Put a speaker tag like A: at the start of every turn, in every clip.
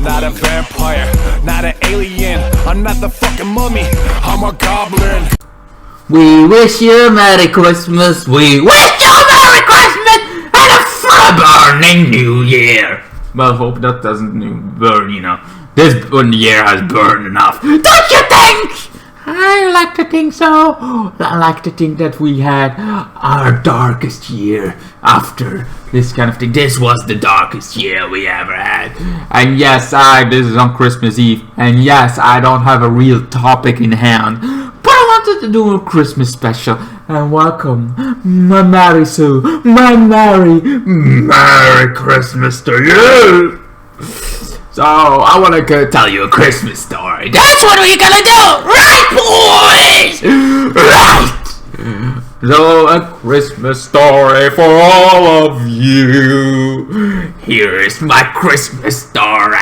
A: not a vampire, not an alien. I'm not the fucking mummy, I'm a goblin.
B: We wish you a Merry Christmas. We wish you a Merry Christmas and a fire-burning New Year. Well, hope that doesn't burn, you know. This year has burned enough. Don't you think? I like to think so. I like to think that we had our darkest year after this kind of thing. This was the darkest year we ever had. And yes, this is on Christmas Eve. And yes, I don't have a real topic in hand. But I wanted to do a Christmas special. And welcome, my Mary Sue, my Merry Christmas to you. So, I want to tell you a Christmas story. That's what we're gonna do! Right, boys? Right! So, a Christmas story for all of you. Here is my Christmas story.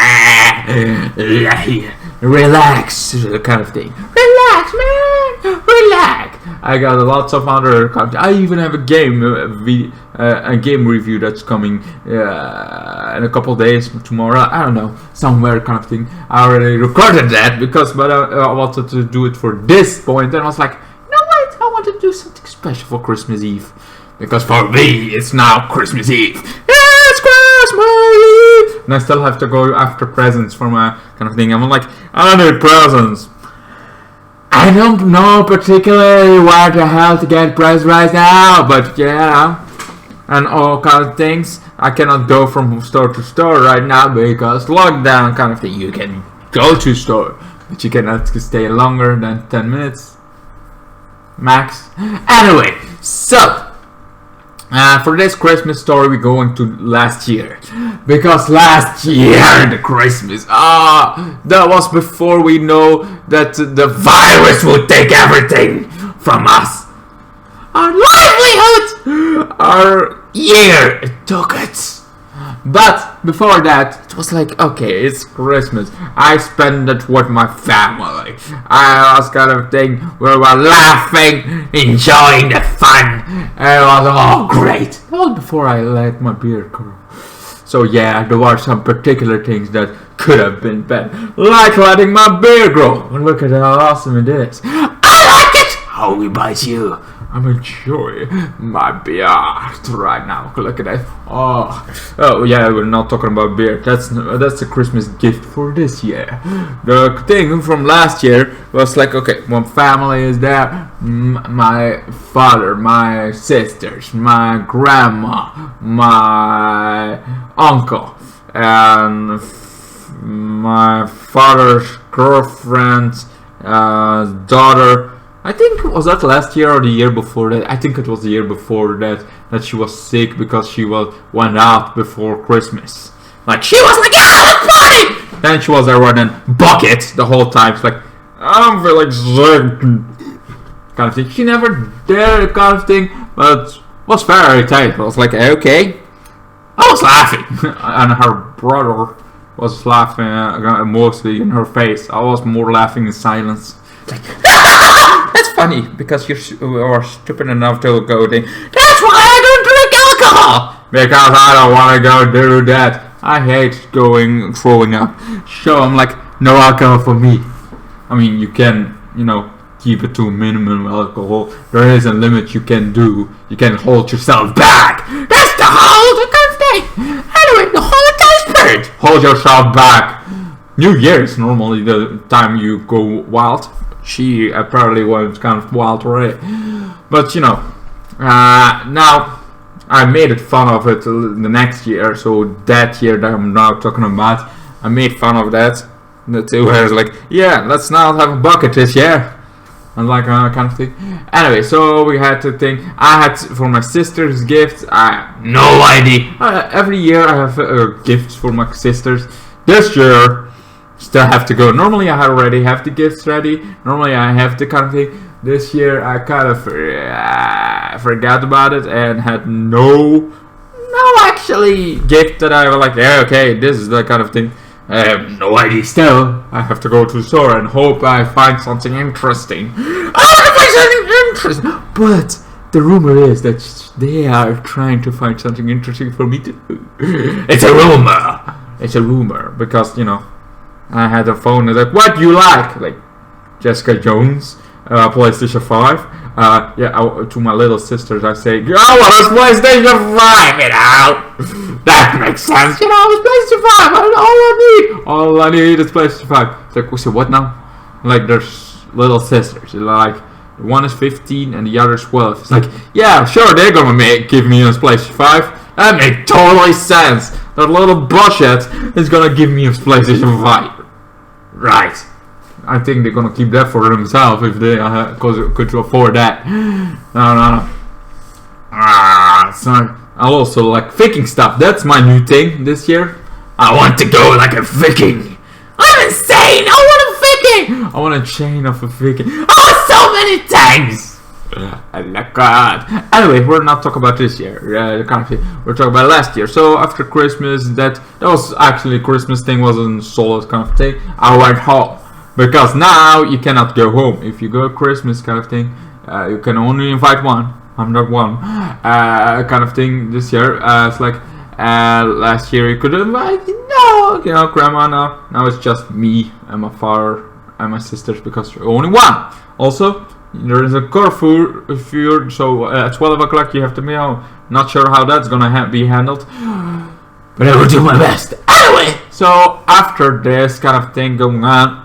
B: Relax, kind of thing. Relax, man! Relax! I got lots of other content. I even have a game review that's coming in a couple days, tomorrow, I don't know, somewhere kind of thing. I already recorded that but I wanted to do it for this point, and I was like, no wait, I want to do something special for Christmas Eve, because for me it's now Christmas Eve. It's Christmas Eve, and I still have to go after presents for my kind of thing. I'm like, I need presents. I don't know particularly where the hell to get presents right now, but yeah, and all kind of things. I cannot go from store to store right now because lockdown kind of thing. You can go to store, but you cannot stay longer than 10 minutes max. Anyway, so for this Christmas story we go into last year, because last year the Christmas that was before we know that the virus would take everything from us, our livelihood, our year, it took it. But before that, it was like, okay, it's Christmas. I spent it with my family. I was kind of thing where we were laughing, enjoying the fun. And it was all great. That was before I let my beard grow. So yeah, there were some particular things that could have been bad, like letting my beard grow. And look at how awesome it is. I like it. How we bite you. I'm enjoying my beard right now. Look at that. Oh yeah, we're not talking about beard. That's a Christmas gift for this year. The thing from last year was like, okay, one family is there. My father, my sisters, my grandma, my uncle, and my father's girlfriend's daughter. I think, was that last year or the year before that? I think it was the year before that she was sick because she went out before Christmas. Like, she was like, let's party! Then she was there running buckets the whole time. She's like, I'm feeling sick. Kind of thing. She never did kind of thing, but was very tight. I was like, okay. I was laughing. And her brother was laughing mostly in her face. I was more laughing in silence. Like, that's funny, because you are stupid enough to go there. That's why I don't drink alcohol! Because I don't want to go do that. I hate throwing up. So I'm like, no alcohol for me. I mean, you can, keep it to a minimum alcohol. There is a limit you can do. You can hold yourself back. That's the whole thing. Anyway, the holiday spirit. Hold yourself back. New Year is normally the time you go wild. She apparently went kind of wild already. But now I made it fun of it the next year. So that year that I'm now talking about, I made fun of that. The two was like, yeah, let's not have a bucket this year. And like kind of thing. Anyway, so we had to think. I had for my sister's gifts. I have no idea. Every year I have gifts for my sisters. This year, still have to go. Normally I already have the gifts ready. Normally I have the kind of thing. This year I kind of forgot about it and had no actually gift that I was like, yeah, okay, this is the kind of thing. I have no idea still. I have to go to the store and hope I find something interesting. I want to find something interesting. But the rumor is that they are trying to find something interesting for me to do. It's a rumor. it's a rumor because I had a phone and like, what do you like Jessica Jones, PlayStation 5. To my little sisters I say, I want a PlayStation 5, that makes sense, it's PlayStation 5, all I need is PlayStation 5. It's like, we say, what now? Like, there's little sisters, like, one is 15 and the other is 12. It's like, yeah, sure, they're gonna give me a PlayStation 5. That makes totally sense. That little bullshit is gonna give me a PlayStation 5. Right. I think they're gonna keep that for themselves if they could afford that. No. So I also like Viking stuff. That's my new thing this year. I want to go like a Viking. I'm insane. I want a Viking. I want a chain of a Viking. I want so many tanks. Oh my god. Anyway, we're not talking about this year. We're talking about last year. So after Christmas, that was actually Christmas thing, wasn't a solid kind of thing. I went home because now you cannot go home. If you go Christmas kind of thing, you can only invite one. I'm not one. Kind of thing this year. It's like last year you could invite grandma. Now it's just me and my father and my sisters because you're only one. Also, there is a curfew so at 12 o'clock you have to be home. Not sure how that's gonna be handled, but I will do my best. Anyway, so after this kind of thing going on,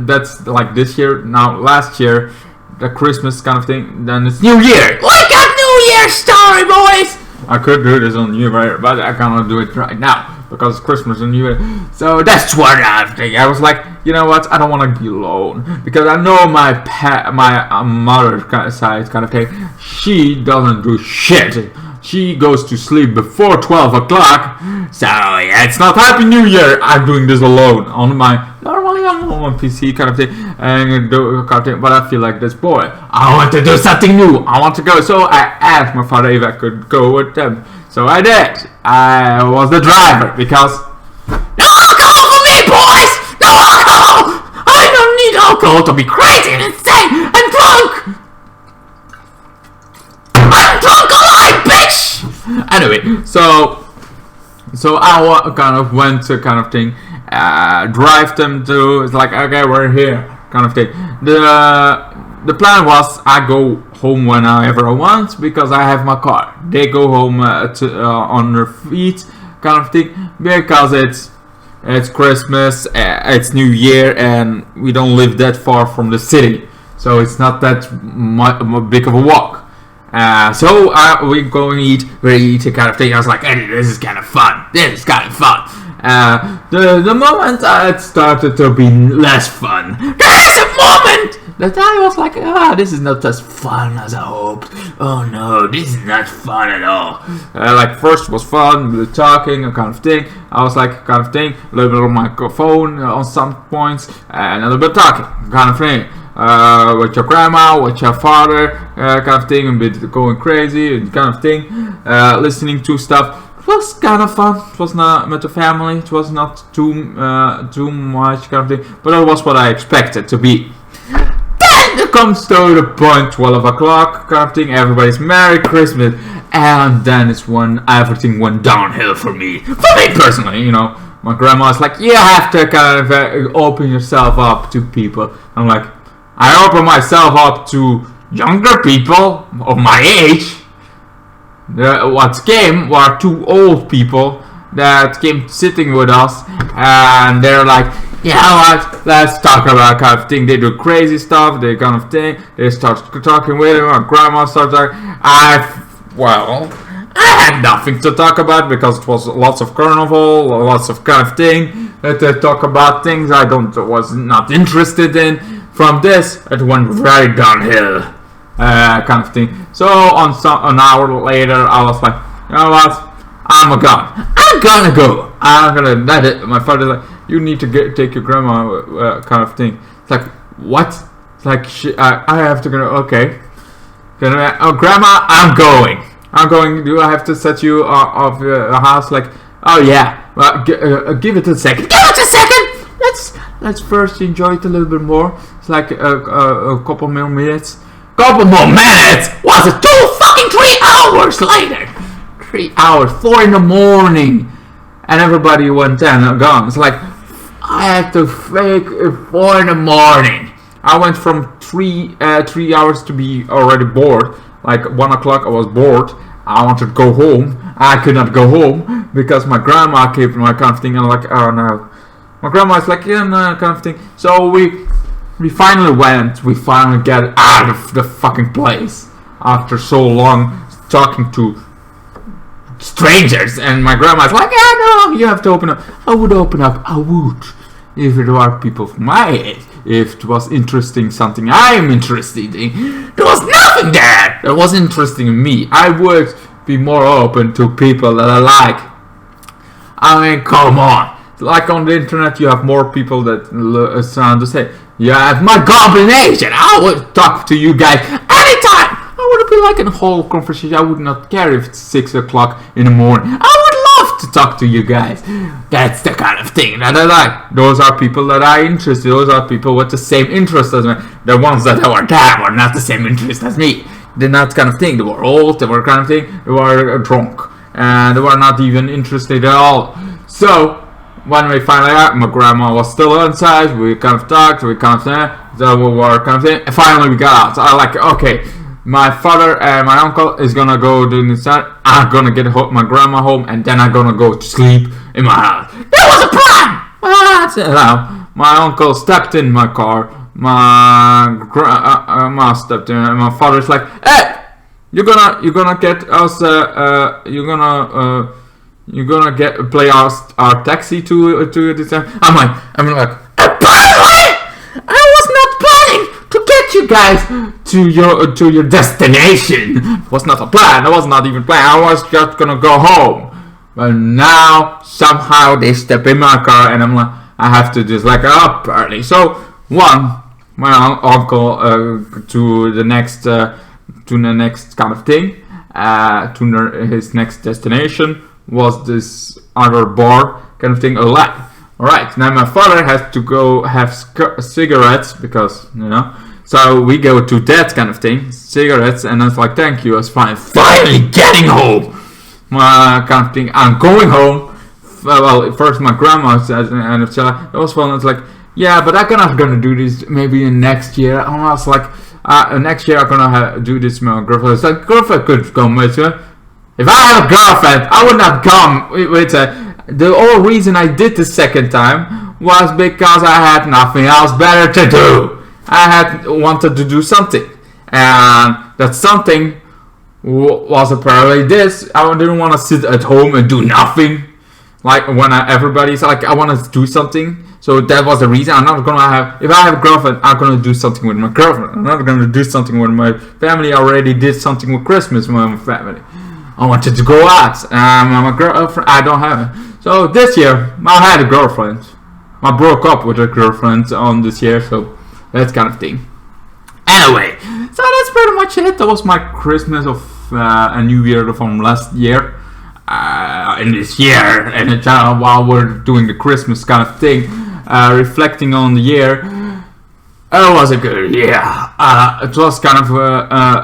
B: that's like this year. Now last year, the Christmas kind of thing. Then it's New Year. We got New Year story, boys. I could do this on New Year, but I cannot do it right now because it's Christmas and New Year. So that's what I'm thinking. I was like, you know what? I don't want to be alone because I know my mother's side kind of thing. She doesn't do shit. She goes to sleep before 12 o'clock. So yeah, it's not Happy New Year. I'm doing this alone on my PC kind of thing, and but I feel like this boy. I want to do something new. I want to go. So I asked my father if I could go with them. So I did. I was the driver because no alcohol for me, boys. No alcohol. I don't need alcohol to be crazy and insane and drunk. I'm drunk alive, bitch. Anyway, so I kind of went to kind of thing. Drive them to. It's like, okay, we're here, kind of thing. The plan was I go home whenever I want because I have my car. They go home on their feet, kind of thing, because it's Christmas, it's New Year, and we don't live that far from the city, so it's not that big of a walk. So we go and eat. We're eating, kind of thing. I was like, hey, this is kind of fun. The moment it started to be less fun, there is a moment that I was like, this is not as fun as I hoped. Oh no, this is not fun at all. Like first was fun, the talking, kind of thing. I was like, kind of thing, a little bit on my phone on some points, and a little bit talking, kind of thing. With your grandma, with your father, kind of thing, a bit going crazy, kind of thing, listening to stuff. It was kind of fun. It was not with the family. It was not too much kind of thing, but it was what I expected to be. Then it comes to the point, 12 o'clock kind of thing. Everybody's Merry Christmas, and then it's when everything went downhill for me. For me personally, my grandma's like, you have to kind of open yourself up to people. I'm like, I open myself up to younger people of my age. What came were two old people that came sitting with us, and they're like, you know what, let's talk about kind of thing. They do crazy stuff, they kind of thing. They start talking with him, my grandma starts talking. I had nothing to talk about because it was lots of carnival, lots of kind of thing. They talk about things I was not interested in. From this, it went very downhill, kind of thing. So an hour later, I was like, you know what? I'm gonna go. I'm gonna let it. My father's like, you need to take your grandma, kind of thing. It's like, what? It's like, I have to go. Okay. Grandma, I'm going. Do I have to set you off the house? Like, oh yeah. Well, give it a second. Give it a second. Let's first enjoy it a little bit more. It's like a couple more minutes. Couple more minutes? Was it 3 hours later? 3 hours, 4 in the morning. and everybody went and gone. It's like I had to fake 4 in the morning. I went from 3 hours to be already bored. Like 1 o'clock, I was bored. I wanted to go home. I could not go home because my grandma came from my kind of thing. And I'm like, oh no. My grandma's like, yeah, no, kind of thing. So we finally went. We finally got out of the fucking place after so long talking to strangers. And my grandma's like, yeah, no, you have to open up. I would open up. I would. If there are people from my age. If it was interesting, something I'm interested in. There was nothing there that was interesting in me. I would be more open to people that I like. I mean, come on. Like on the internet, you have more people that sound the same. You have my Goblin Agent. I would talk to you guys anytime. I would be like in a whole conversation. I would not care if it's 6 o'clock in the morning. I would love to talk to you guys. That's the kind of thing that I like. Those are people that I interested. Those are people with the same interest as me. The ones that were there were not the same interest as me. They're not kind of thing. They were old. They were kind of thing. They were drunk. And they were not even interested at all. So when we finally got, my grandma was still inside. We kind of talked. We kind of so we were kind of thing. And finally we got out. So I like, okay, my father and my uncle is gonna go do this. I'm gonna get my grandma home, and then I'm gonna go to sleep in my house. That was a plan. My uncle stepped in my car. My grandma stepped in, and my father's like, "Hey, you're gonna get us. You're gonna play our taxi to this." I'm like, by the way, I was not planning to get you guys to your destination. It was not a plan. I was not even planning. I was just gonna go home. But now somehow they step in my car, and I'm like, I have to just like up early. So my uncle to the next kind of thing, to his next destination was this other bar kind of thing. Alright, now my father has to go have cigarettes because, you know, so we go to that kind of thing, cigarettes, and I was like, thank you, it's fine. Finally getting home! My kind of thing, I'm going home. Well, first my grandma said, and it was fun. It's like, yeah, but I'm not gonna do this maybe in next year. And I was like, next year I'm gonna do this with my girlfriend. It's like, girlfriend could come with you. If I had a girlfriend, I would not come with her. The whole reason I did the second time was because I had nothing else better to do. I had wanted to do something, and that something was apparently this. I didn't want to sit at home and do nothing. Like when everybody's like, I want to do something. So that was the reason. I'm not gonna have. If I have a girlfriend, I'm gonna do something with my girlfriend. I'm not gonna do something with my family. I already did something with Christmas with my family. I wanted to go out. My girlfriend, I don't have it. So this year, I had a girlfriend. I broke up with a girlfriend on this year, so that kind of thing. Anyway, so that's pretty much it. That was my Christmas of a New Year from last year. In this year, and while we're doing the Christmas kind of thing, reflecting on the year, it was a good year. It was kind of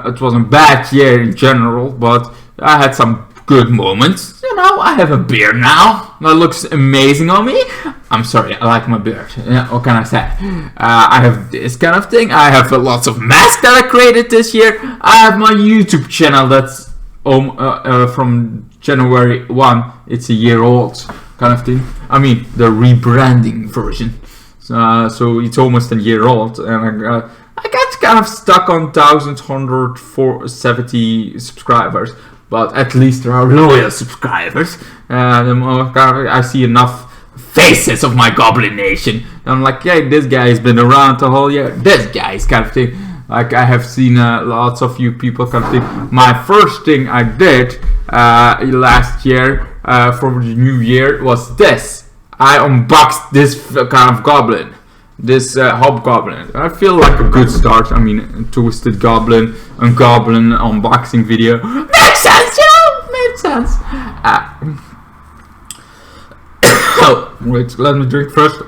B: it was a bad year in general, but I had some good moments. You know, I have a beard now that looks amazing on me. I'm sorry, I like my beard. Yeah, what can I say? I have this kind of thing. I have lots of masks that I created this year. I have my YouTube channel that's from January 1. It's a year old kind of thing. I mean, the rebranding version. So it's almost a year old, and I got kind of stuck on 1,170 subscribers. But at least there are loyal subscribers. I see enough faces of my Goblin Nation. I'm like, hey, this guy has been around the whole year. This guy's kind of thing. Like, I have seen lots of you people kind of thing. My first thing I did last year for the new year was this. I unboxed this kind of goblin. This hobgoblin. I feel like a good start. I mean, a Twisted Goblin and Goblin unboxing video. Makes sense, you know? Makes sense. Oh, wait, let me drink first.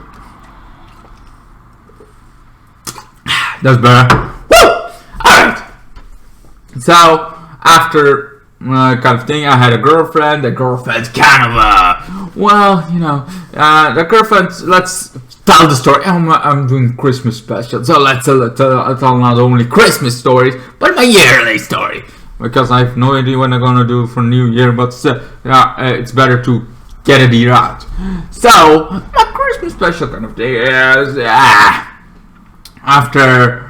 B: That's better. Woo! Alright. So, after kind of thing, I had a girlfriend. The girlfriend kind of Well, the girlfriend. Let's tell the story. I'm doing Christmas special, so let's tell not only Christmas stories, but my yearly story. Because I have no idea what I'm gonna do for New Year, but it's better to get it here out. So my Christmas special kind of thing is after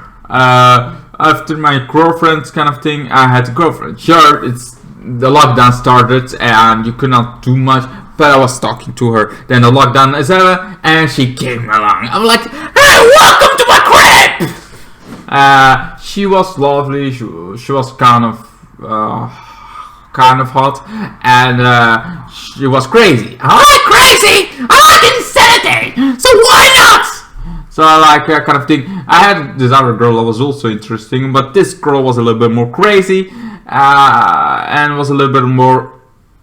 B: my girlfriend's kind of thing. I had a girlfriend. Sure, the lockdown started and you could not do much, but I was talking to her. Then the lockdown is over and she came along. I'm like, hey, welcome to my crib! She was lovely. She was kind of hot, and she was crazy. I like crazy! I like insanity! So why not? So I like that kind of thing. I had this other girl that was also interesting, but this girl was a little bit more crazy, and was a little bit more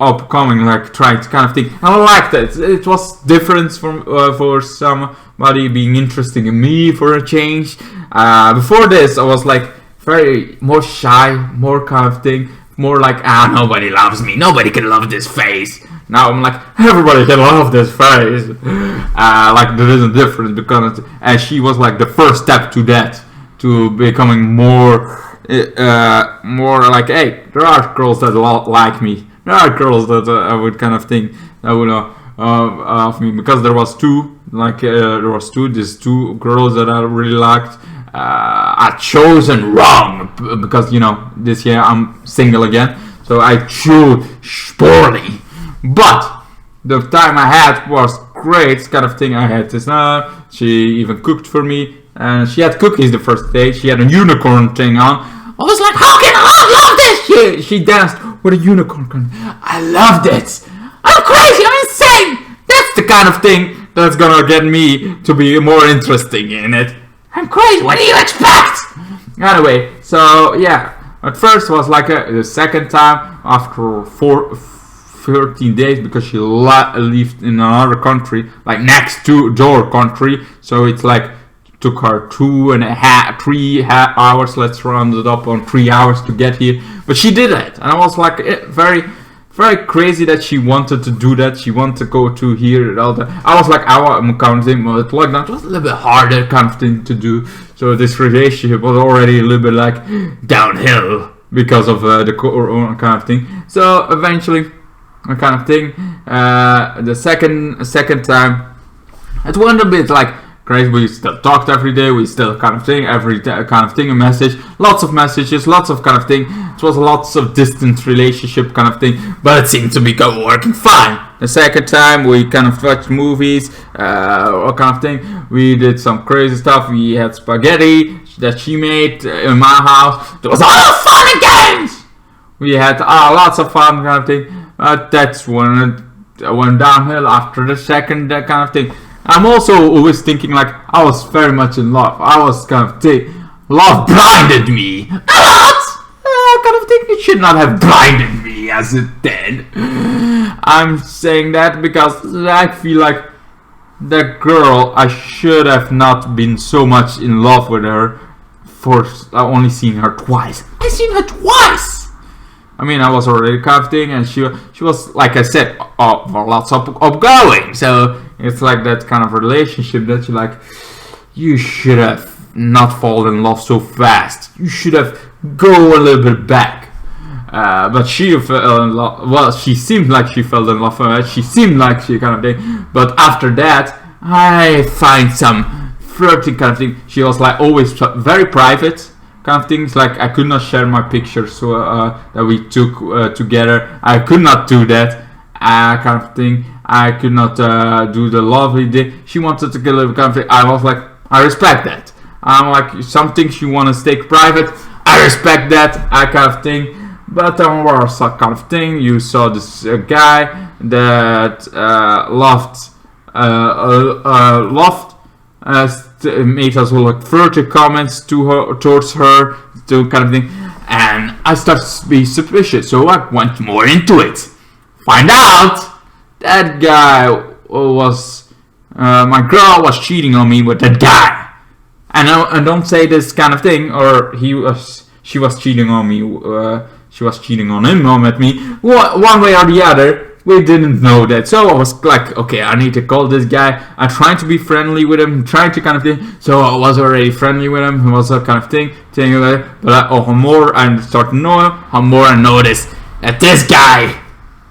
B: upcoming, like trying to kind of thing. I liked it. It was different from for somebody being interesting in me for a change. Before this, I was like very more shy, more kind of thing, more like nobody loves me, nobody can love this face. Now I'm like, everybody can love this face. Like there is a difference, because and she was like the first step to that, to becoming more like, hey, there are girls that like me. There are girls that I would kind of think that would of me, because there was these two girls that I really liked. I chosen wrong, because this year I'm single again, so I chose poorly. But the time I had was great, kind of thing. I had this. She even cooked for me, and she had cookies the first day. She had a unicorn thing on. I was like, how can I love this? She danced with a unicorn. I loved it. I'm crazy. I'm insane. That's the kind of thing that's gonna get me to be more interesting in it. I'm crazy. What do you expect? Anyway, so yeah. At first was like the second time after 13 days, because she lived in another country, like next door country. So it's like took her 3 hours. Let's round it up on 3 hours to get here. But she did it, and I was like very, very crazy that she wanted to do that. She wanted to go to here and all that. I was like, I'm counting, but lockdown was a little bit harder kind of thing to do. So this relationship was already a little bit like downhill because of the corona kind of thing. So eventually, kind of thing, the second time, it went a bit like crazy. We still talked every day. We still kind of thing, a message, lots of messages, lots of kind of thing. It was lots of distant relationship kind of thing, but it seemed to be working fine. The second time we kind of watched movies, kind of thing. We did some crazy stuff. We had spaghetti that she made in my house. There was a lot of fun and games. We had lots of fun kind of thing. That's when it went downhill after the second kind of thing. I'm also always thinking like I was very much in love. I was kind of love blinded me a lot. Kind of thing. It should not have blinded me as it did. I'm saying that because I feel like that girl, I should have not been so much in love with her for only seeing her twice. I seen her twice. I mean, I was already kind of thing, and she was, like I said, lots of upgoing. So it's like that kind of relationship that you should have not fallen in love so fast. You should have go a little bit back. But she fell in love. Well, she seemed like she fell in love with it. She seemed like she kind of did. But after that, I find some flirting kind of thing. She was like always very private kind of things. Like I could not share my pictures that we took together. I could not do that kind of thing. I could not do the lovely day. She wanted to get a little kind of thing. I was like, I respect that. I'm like, some things you want to stay private. I respect that kind of thing. But there was a kind of thing. You saw this guy that made us like flirty comments towards her, to kind of thing, and I started to be suspicious. So I went more into it. Find out that guy was my girl was cheating on me with that guy. And I don't say this kind of thing, or she was cheating on me. She was cheating on him, at me. One way or the other, we didn't know that. So I was like, okay, I need to call this guy. I'm trying to be friendly with him, trying to kind of thing. So I was already friendly with him. It was a kind of thing. But how more I start to know him, how more I noticed that this guy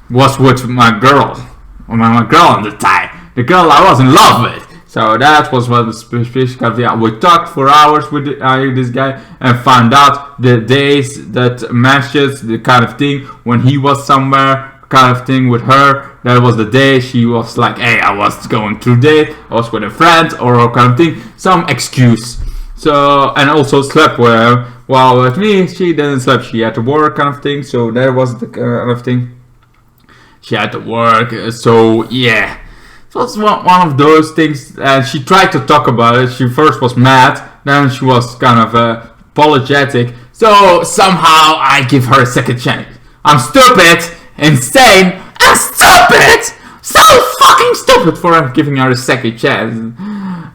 B: was with my girl. My girl on the time. The girl I was in love with. So that was what the suspicious kind of thing. We talked for hours with this guy and found out the days that matches, the kind of thing when he was somewhere, kind of thing with her. That was the day she was like, hey, I was going through date, I was with a friend, or kind of thing, some excuse. So, and also slept with her. While with me, she didn't sleep, she had to work, kind of thing. So that was the kind of thing. She had to work, so yeah. So it's one of those things, and she tried to talk about it. She first was mad, then she was kind of apologetic. So somehow I give her a second chance. I'm stupid, insane, and stupid! So fucking stupid for giving her a second chance.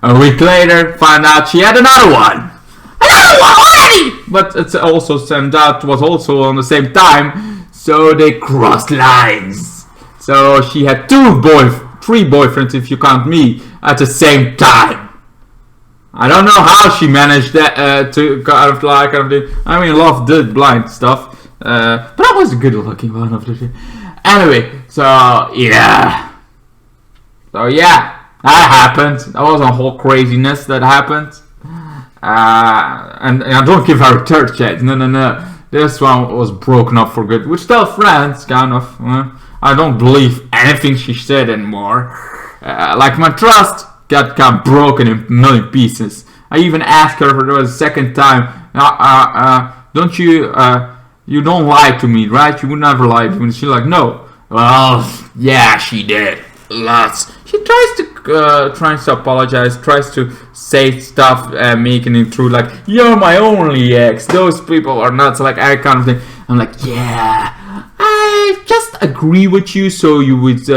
B: A week later, find out she had another one! Another one already! But it also turned out was also on the same time, so they crossed lines. So she had three boyfriends if you count me at the same time. I don't know how she managed that to kind of like I mean, love did blind stuff, but I was a good looking one of the two. Anyway, so yeah, that happened. That was a whole craziness that happened, and I don't give her a third chance. No. This one was broken up for good. We're still friends, kind of. I don't believe anything she said anymore. Like my trust got kind of broken in a million pieces. I even asked her for the second time. Don't you? You don't lie to me, right? You would never lie to me. She's like, no. Well, yeah, she did. Lots. She tries to apologize, tries to say stuff, making it true. Like, you're my only ex. Those people are nuts. Like, I kind of think. I'm like, yeah. I just agree with you, so you would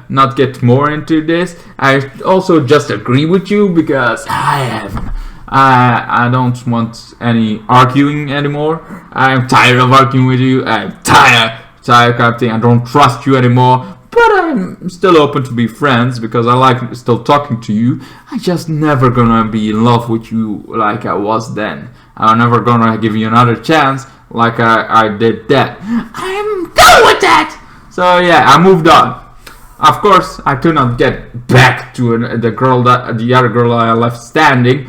B: not get more into this. I also just agree with you because I don't want any arguing anymore. I'm tired of arguing with you. I'm tired kind of thing. I don't trust you anymore. But I'm still open to be friends because I like still talking to you. I just never gonna be in love with you like I was then. I'm never gonna give you another chance like I did that. I'm done with that! So yeah, I moved on. Of course, I could not get back to the other girl I left standing.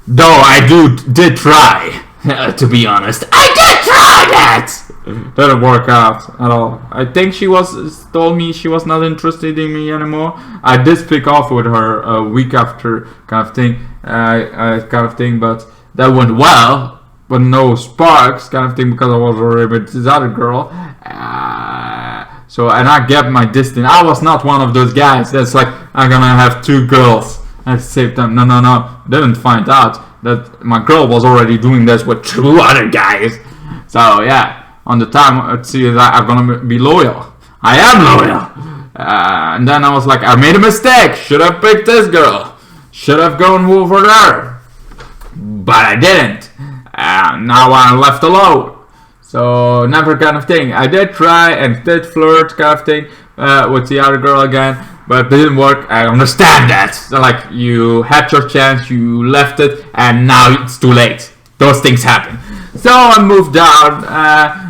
B: Though I did try, to be honest. I did try that! Didn't work out at all. I think she told me she was not interested in me anymore. I did speak off with her a week after kind of thing, but that went well. But no sparks kind of thing because I was already with this other girl. So and I kept my distance. I was not one of those guys that's like I'm gonna have two girls at the same time. No. Didn't find out that my girl was already doing this with two other guys. So yeah, on the time let's see that I'm gonna be loyal. I am loyal. And then I was like, I made a mistake. Should have picked this girl. Should have gone over her. But I didn't. Now I'm left alone. So never kind of thing. I did try and did flirt kind of thing with the other girl again, but it didn't work. I understand that. So like you had your chance, you left it, and now it's too late. Those things happen. So I moved on,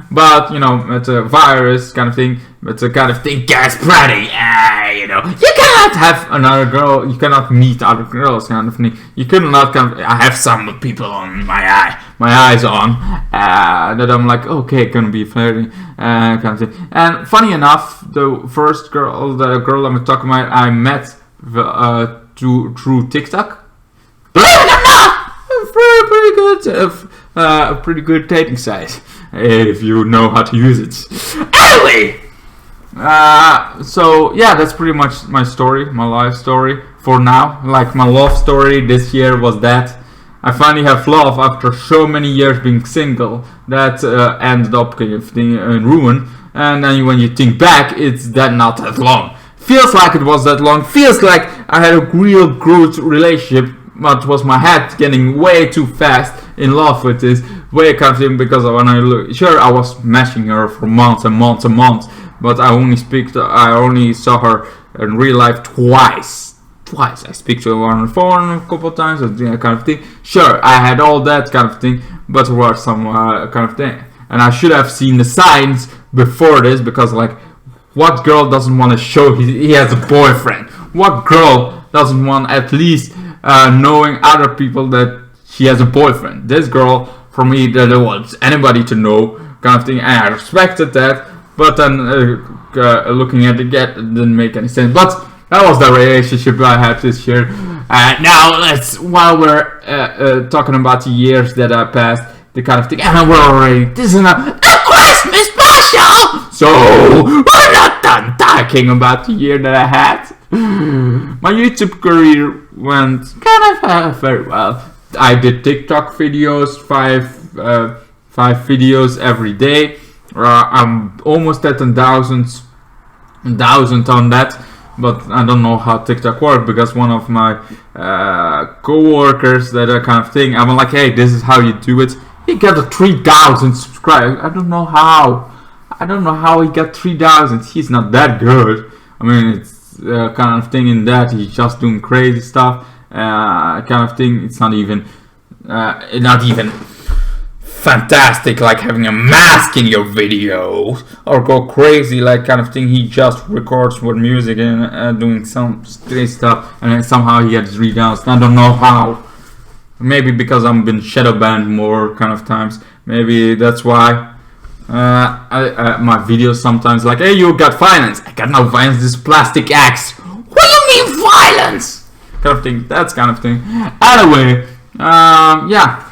B: but you know it's a virus kind of thing. It's a kind of thing gets pretty. You know, you cannot have another girl. You cannot meet other girls kind of thing. You cannot come. I have some people on my eyes on that I'm like, okay, gonna be flirting kind of thing. And funny enough, the first girl, the girl I'm talking about, I met through TikTok. Believe it or not, pretty good dating site if you know how to use it. Anyway. So yeah, that's pretty much my story, my life story for now. Like my love story this year was that I finally have love after so many years being single that ended up kind of in ruin. And then when you think back, it's not that long. Feels like it was that long. Feels like I had a real good relationship, but was my head getting way too fast in love with this way kind of thing because when I was smashing her for months and months and months. but I only saw her in real life twice. I speak to her on the phone a couple of times, that kind of thing. Sure, I had all that kind of thing, but there was some kind of thing. And I should have seen the signs before this, because like, what girl doesn't want to show he has a boyfriend? What girl doesn't want at least knowing other people that she has a boyfriend? This girl, for me, didn't want anybody to know, kind of thing, and I respected that. But then looking at it didn't make any sense. But that was the relationship I had this year. Now while we're talking about the years that I passed, the kind of thing, and we're already, this is a Christmas special! So, we're not done talking about the year that I had. My YouTube career went kind of very well. I did TikTok videos, five videos every day. I'm almost at 1,000 on that, but I don't know how TikTok works, because one of my co-workers, that kind of thing, I'm like, hey, this is how you do it. He got 3,000 subscribers. I don't know how he got 3,000. He's not that good. I mean, it's kind of thing in that he's just doing crazy stuff, kind of thing. It's not even fantastic, like having a mask in your videos or go crazy, like kind of thing. He just records with music and doing some crazy stuff, and then somehow he gets 3,000. I don't know how. Maybe because I've been shadow banned more kind of times. Maybe that's why. My videos sometimes like, hey, you got violence. I got no violence. This plastic axe. What do you mean violence? Kind of thing. That's kind of thing. Anyway, yeah.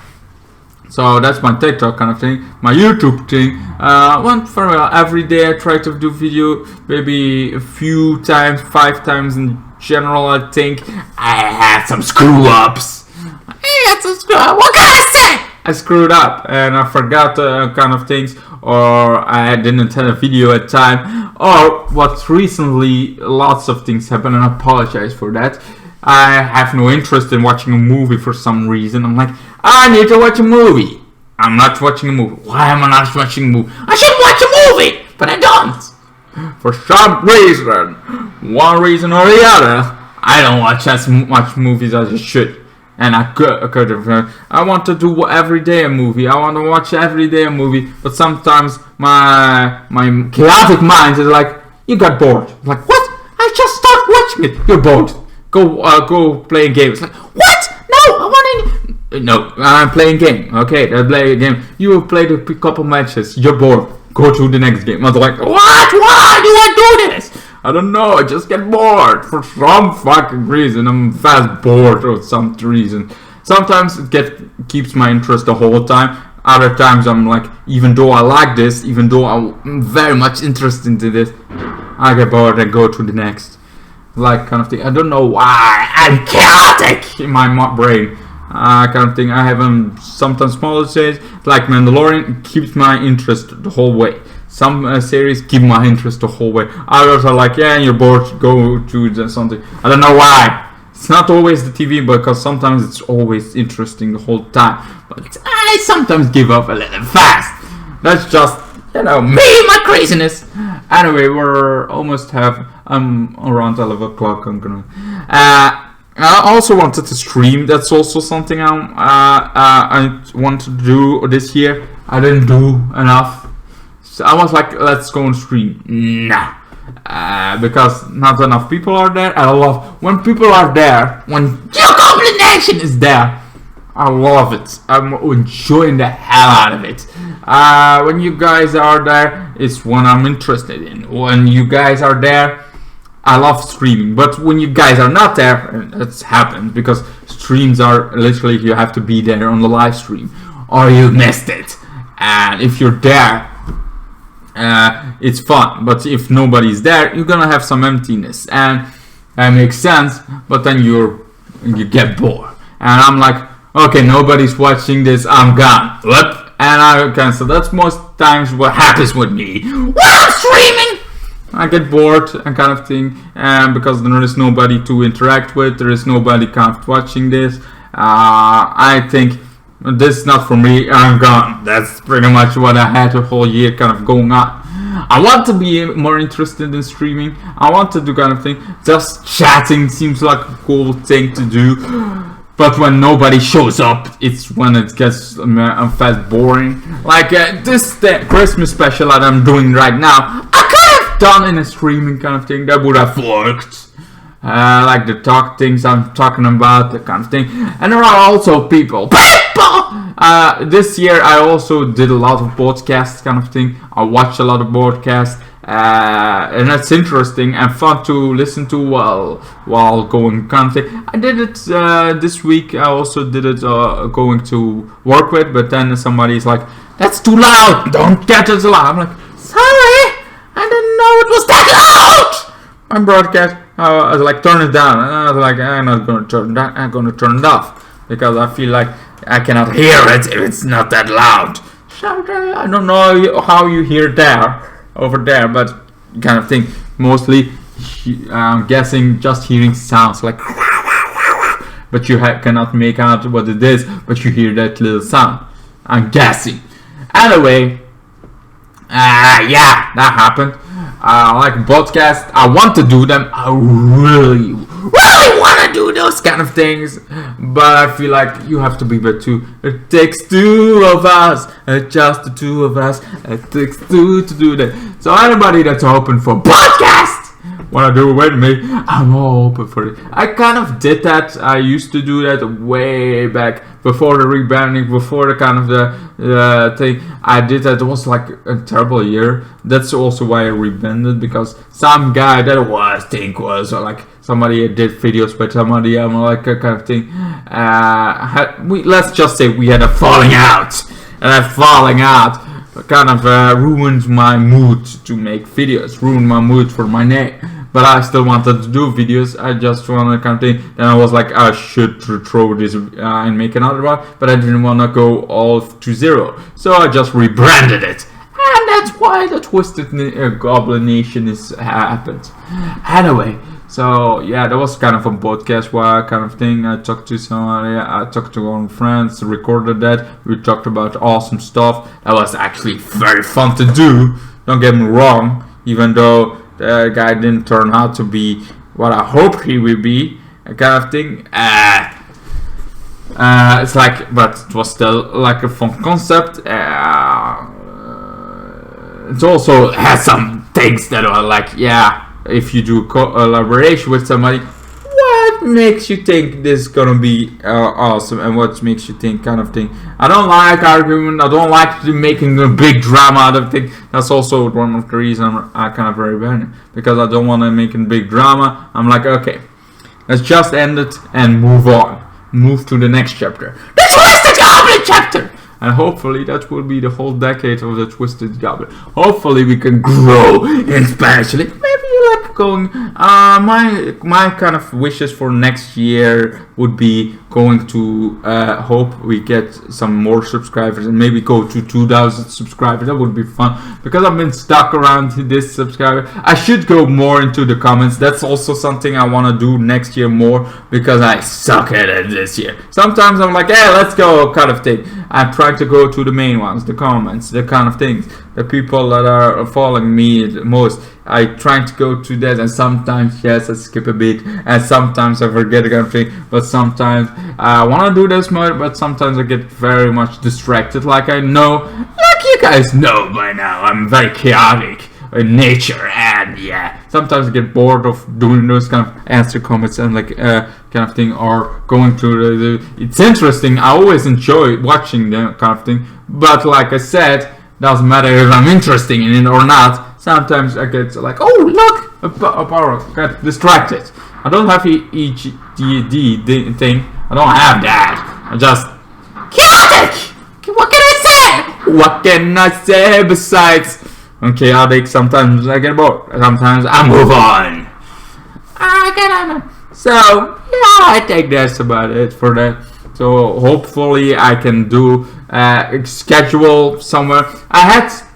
B: So that's my TikTok kind of thing. My YouTube thing went very well. Every day I try to do video, maybe a few times, 5 times in general. I think I had some screw ups. What can I say? I screwed up and I forgot kind of things, or I didn't have a video at time, or what recently lots of things happened, and I apologize for that. I have no interest in watching a movie for some reason. I'm like, I need to watch a movie. I'm not watching a movie. Why am I not watching a movie? I should watch a movie, but I don't. For some reason, one reason or the other, I don't watch as much movies as I should. And I could have. I want to do every day a movie. I want to watch every day a movie. But sometimes my chaotic mind is like, you got bored. I'm like, what? I just started watching it. You're bored. Go play a game. It's like, what? No, I want to. No, I'm playing a game. Okay, I play a game. You played a couple matches. You're bored. Go to the next game. I was like, what? Why do I do this? I don't know, I just get bored for some fucking reason. I'm fast bored for some reason. Sometimes it keeps my interest the whole time. Other times I'm like, even though I like this, even though I'm very much interested into this, I get bored and go to the next. Like kind of thing. I don't know why I'm chaotic in my brain. Kind of thing. I have sometimes smaller series like Mandalorian. It keeps my interest the whole way. Some series keep my interest the whole way. Others are like, yeah, you're bored, go to something. I don't know why. It's not always the TV, because sometimes it's always interesting the whole time. But I sometimes give up a little fast. That's just, me, my craziness. Anyway, we're almost around 11 o'clock. I'm gonna. I also wanted to stream. That's also something I want to do this year. I didn't do enough. So I was like, let's go and stream. Nah. Because not enough people are there. I love when people are there, when your combination is there. I love it. I'm enjoying the hell out of it. When you guys are there, it's what I'm interested in. When you guys are there, I love streaming. But when you guys are not there, it happens, because streams are literally, you have to be there on the live stream or you missed it. And if you're there, it's fun, but if nobody's there, you're gonna have some emptiness, and that makes sense. But then you get bored, and I'm like, okay, nobody's watching this, I'm gone. Whoop, and I cancel. That's most times what happens with me when I'm streaming. I get bored and kind of thing, and because there is nobody to interact with, there is nobody kind of watching this. I think this is not for me, I'm gone. That's pretty much what I had the whole year kind of going on. I want to be more interested in streaming. I want to do kind of thing. Just chatting seems like a cool thing to do. But when nobody shows up, it's when it gets fast boring. Like this Christmas special that I'm doing right now, I could have done in a streaming kind of thing. That would have worked. Like the talk things I'm talking about, the kind of thing. And there are also people. This year I also did a lot of podcasts kind of thing. I watched a lot of podcasts. And that's interesting and fun to listen to while going kind of thing. I did it this week. I also did it going to work with, but then somebody's like, "That's too loud! Don't get it loud!" I'm like, "Sorry, I didn't know it was that loud!" My broadcast, I was like, "Turn it down," and I was like, "I'm not gonna turn that. I'm gonna turn it off because I feel like I cannot hear it if it's not that loud." I don't know how you hear there. Over there, but kind of thing. Mostly, I'm guessing just hearing sounds like, but you cannot make out what it is, but you hear that little sound. I'm guessing. Anyway, yeah, that happened. Like podcasts, I want to do them. I really want to do those kind of things, but I feel like you have to be there too. It takes two of us, just the two of us. It takes two to do that. So anybody that's open for podcast, wanna do it with me, I'm all open for it. I kind of did that. I used to do that way back before the rebranding, before the kind of the thing. I did that. It was like a terrible year. That's also why I rebranded, because some guy that was like somebody did videos with somebody. I'm like a kind of thing. Let's just say we had a falling out, and that falling out kind of ruined my mood to make videos, ruined my mood for my name. But I still wanted to do videos. I just wanted to kind of thing. Then I was like, I should throw this and make another one, but I didn't want to go all to zero, so I just rebranded it, and that's why the Twisted Goblin Nation is happened. Anyway, so yeah, that was kind of a podcast kind of thing. I talked to somebody, I talked to one friends, recorded that. We talked about awesome stuff. That was actually very fun to do. Don't get me wrong, even though the guy didn't turn out to be what I hoped he would be, a kind of thing. It's like, but it was still like a fun concept. It also has some things that are like, yeah, if you do collaboration with somebody, what makes you think this is gonna be awesome, and what makes you think kind of thing. I don't like argument. I don't like making a big drama out of things. That's also one of the reasons I kind of very bad, because I don't want to make a big drama. I'm like, okay, let's just end it and move on. Move to the next chapter. The Twisted Goblin chapter! And hopefully that will be the whole decade of the Twisted Goblin. Hopefully we can grow in Spanish. Maybe you like going. My kind of wishes for next year would be going to hope we get some more subscribers and maybe go to 2,000 subscribers. That would be fun, because I've been stuck around this subscriber. I should go more into the comments. That's also something I want to do next year more, because I suck at it this year. Sometimes I'm like, hey, let's go kind of thing. I'm trying to go to the main ones, the comments, the kind of things, the people that are following me the most. I try to go to that, and sometimes yes, I skip a bit, and sometimes I forget the kind of thing, but sometimes I want to do this more, but sometimes I get very much distracted. Like you guys know by now, I'm very chaotic in nature, and yeah, sometimes I get bored of doing those kind of answer comments and like kind of thing, or going through the it's interesting. I always enjoy watching them kind of thing, but like I said, doesn't matter if I'm interested in it or not. Sometimes I get like, oh look, a power, get distracted. I don't have EGD thing. I don't have that. I'm just chaotic. What can I say? What can I say besides I'm chaotic? Sometimes I get bored. Sometimes I move on. So yeah, I think that's about it for that. So hopefully I can do schedule somewhere. I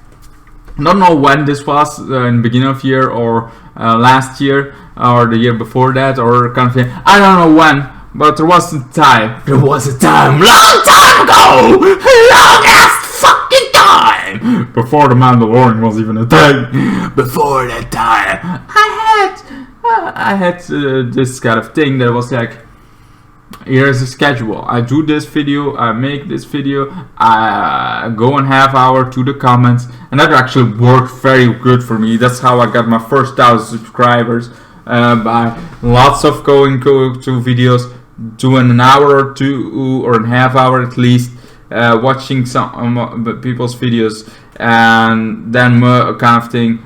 B: don't know when this was, in the beginning of year or last year or the year before that or kind of thing. I don't know when, but there was a time. There was a time, long time ago, long ass fucking time. time, before the Mandalorian was even a thing, before that time, I had this kind of thing that was like, here's a schedule. I do this video, I make this video, I go in half hour to the comments, and that actually worked very good for me. That's how I got my first 1,000 subscribers, by lots of going to videos, doing an hour or two, or a half hour at least, watching some people's videos, and then kind of thing,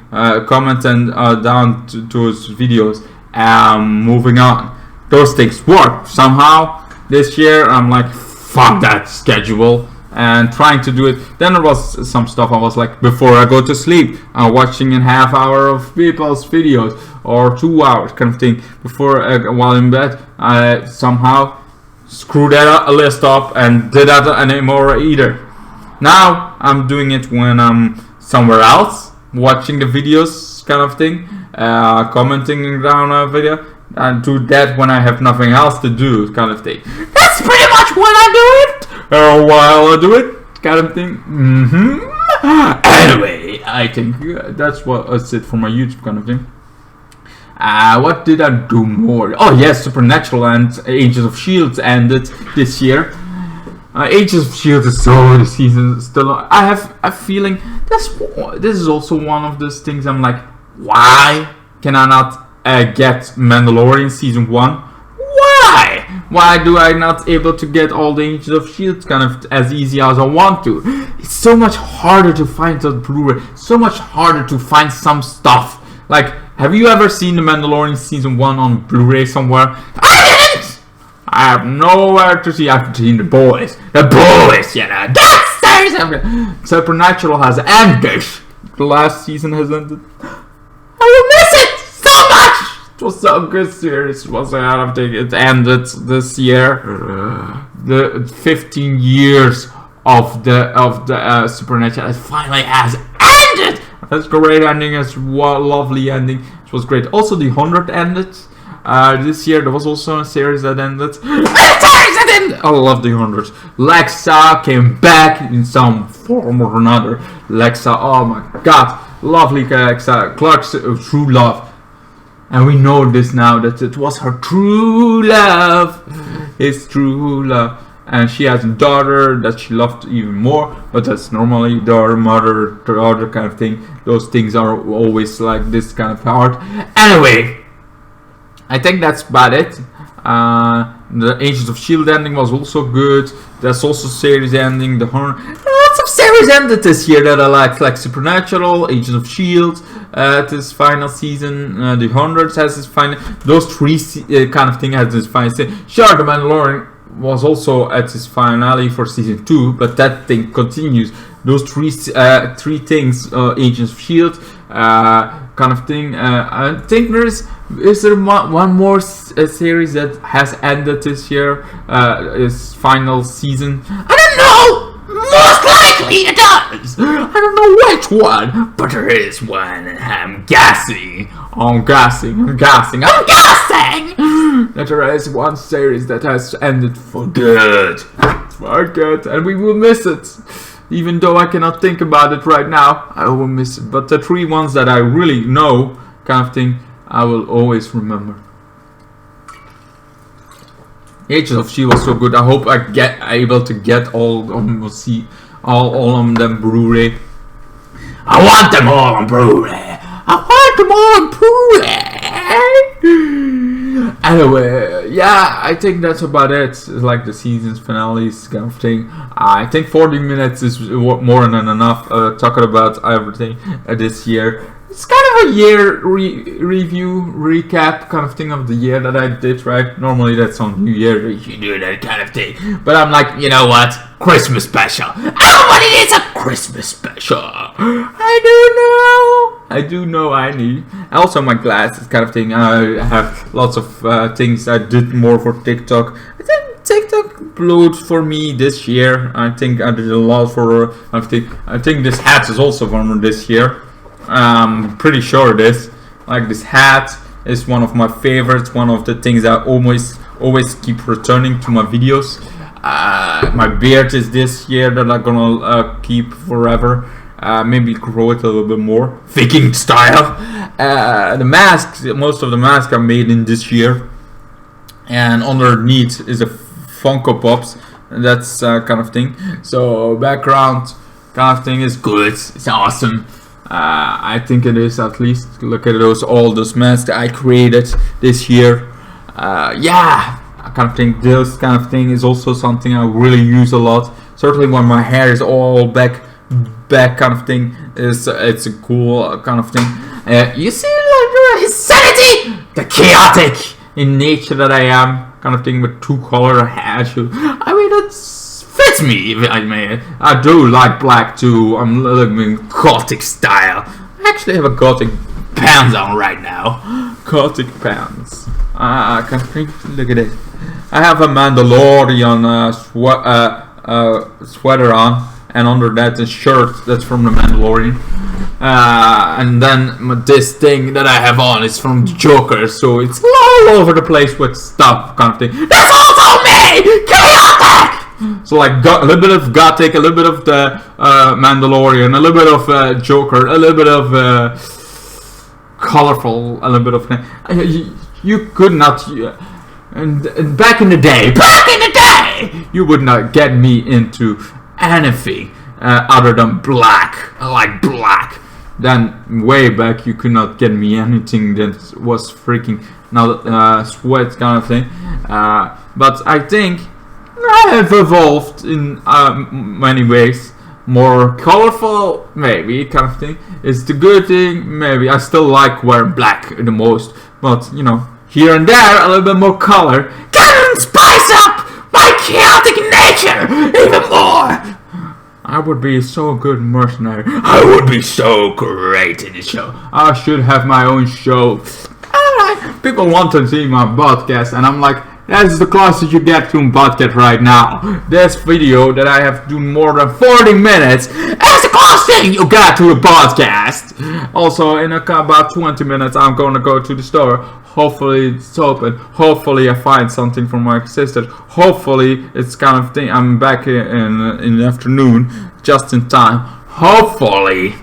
B: commenting down to those videos, and moving on. Those things work somehow. This year I'm like, fuck that schedule, and trying to do it. Then there was some stuff I was like, before I go to sleep, I'm watching a half hour of people's videos, or 2 hours kind of thing, before while in bed. I somehow screwed that list up and did that anymore either. Now I'm doing it when I'm somewhere else, watching the videos kind of thing, commenting down a video, and do that when I have nothing else to do kind of thing. That's pretty much when I do it, or while I do it kind of thing. Anyway, I think that's what's it for my YouTube kind of thing. What did I do more? Oh yes, Supernatural and Agents of S.H.I.E.L.D. ended this year. Agents of S.H.I.E.L.D. is so the season still. I have a feeling this is also one of those things. I'm like, why can I not get Mandalorian season 1? Why do I not able to get all the Agents of S.H.I.E.L.D. kind of as easy as I want to? It's so much harder to find the Blu-ray. So much harder to find some stuff. Like, have you ever seen the Mandalorian season 1 on Blu-ray somewhere? I didn't! I have nowhere to see. I've seen The Boys, you know. That's there's Supernatural has ended. The last season has ended. I will miss it so much. It was so good series. It was it ended this year. The 15 years of the Supernatural finally has ended. That's a great ending. It's a lovely ending. It was great. Also, the 100 ended this year. There was also a series that ended. I love the 100. Lexa came back in some form or another. Lexa, oh my god, lovely Lexa. Clark's true love, and we know this now that it was her true love. His true love. And she has a daughter that she loved even more, but that's normally daughter, mother, daughter kind of thing. Those things are always like this kind of hard. Anyway, I think that's about it. The Agents of S.H.I.E.L.D. ending was also good. There's also series ending. Lots of series ended this year that I like Supernatural, Agents of S.H.I.E.L.D. This final season, the 100 has this final. Those three kind of thing has this final season. Sure, the Mandalorian was also at its finale for season 2, but that thing continues. Those three things, Agents of S.H.I.E.L.D. Kind of thing. I think is there one more series that has ended this year, its final season. I don't know. Most likely it does. I don't know which one, but there is one. I'm guessing that there is one series that has ended for good. For good, and we will miss it. Even though I cannot think about it right now, I will miss it. But the three ones that I really know, kind of thing, I will always remember. Agents of S.H.I.E.L.D. was so good. I hope I get able to get all of them. We'll see all of them Blu-ray. I want them all on Blu-ray. Anyway, yeah, I think that's about it. It's like the season's finales kind of thing. I think 40 minutes is more than enough talking about everything this year. It's kind of a year review, recap kind of thing of the year that I did, right? Normally that's on New Year that you do that kind of thing. But I'm like, you know what? Christmas special. Everybody needs a Christmas special. I do know I need. Also my glasses kind of thing. I have lots of things I did more for TikTok. I think TikTok blew for me this year. I think I did a lot for. I think this hat is also from this year. I'm pretty sure it is. Like this hat is one of my favorites. One of the things I always keep returning to my videos. My beard is this year that I'm gonna keep forever. Maybe grow it a little bit more, Viking style. The masks, most of the masks are made in this year, and underneath is a Funko Pops. That's kind of thing. So background kind of thing is good. It's awesome. I think it is, at least. Look at all those masks that I created this year. Yeah, I kind of think this kind of thing is also something I really use a lot. Certainly when my hair is all back kind of thing, it's a cool kind of thing. You see, like insanity, the chaotic in nature that I am, kind of thing, with 2 color hair. I mean, it fits me. I do like black too. I'm living gothic style. I actually have a gothic pants on right now. Gothic pants. I can look at it. I have a Mandalorian sweater on, and under that a shirt that's from the Mandalorian. And then this thing that I have on is from the Joker, so it's all over the place with stuff kind of thing. That's also me! Chaotic! So like a little bit of gothic, a little bit of the Mandalorian, a little bit of Joker, a little bit of colorful, a little bit of... You could not... and back in the day, you would not get me into anything other than black. I like black. Then way back you could not get me anything that was freaking sweat kind of thing. But I think I have evolved in many ways. More colorful, maybe, kind of thing. It's the good thing, maybe. I still like wearing black the most, but you know, here and there a little bit more color can spice up my chaotic nature even more. I would be so good mercenary. I would be so great in the show. I should have my own show. People want to see my podcast, and I'm like, that's the closest you get to a podcast right now. This video that I have to do more than 40 minutes is the closest thing you got to a podcast. Also, in about 20 minutes, I'm going to go to the store. Hopefully it's open. Hopefully I find something for my sister. Hopefully it's kind of thing. I'm back in the afternoon, just in time. Hopefully,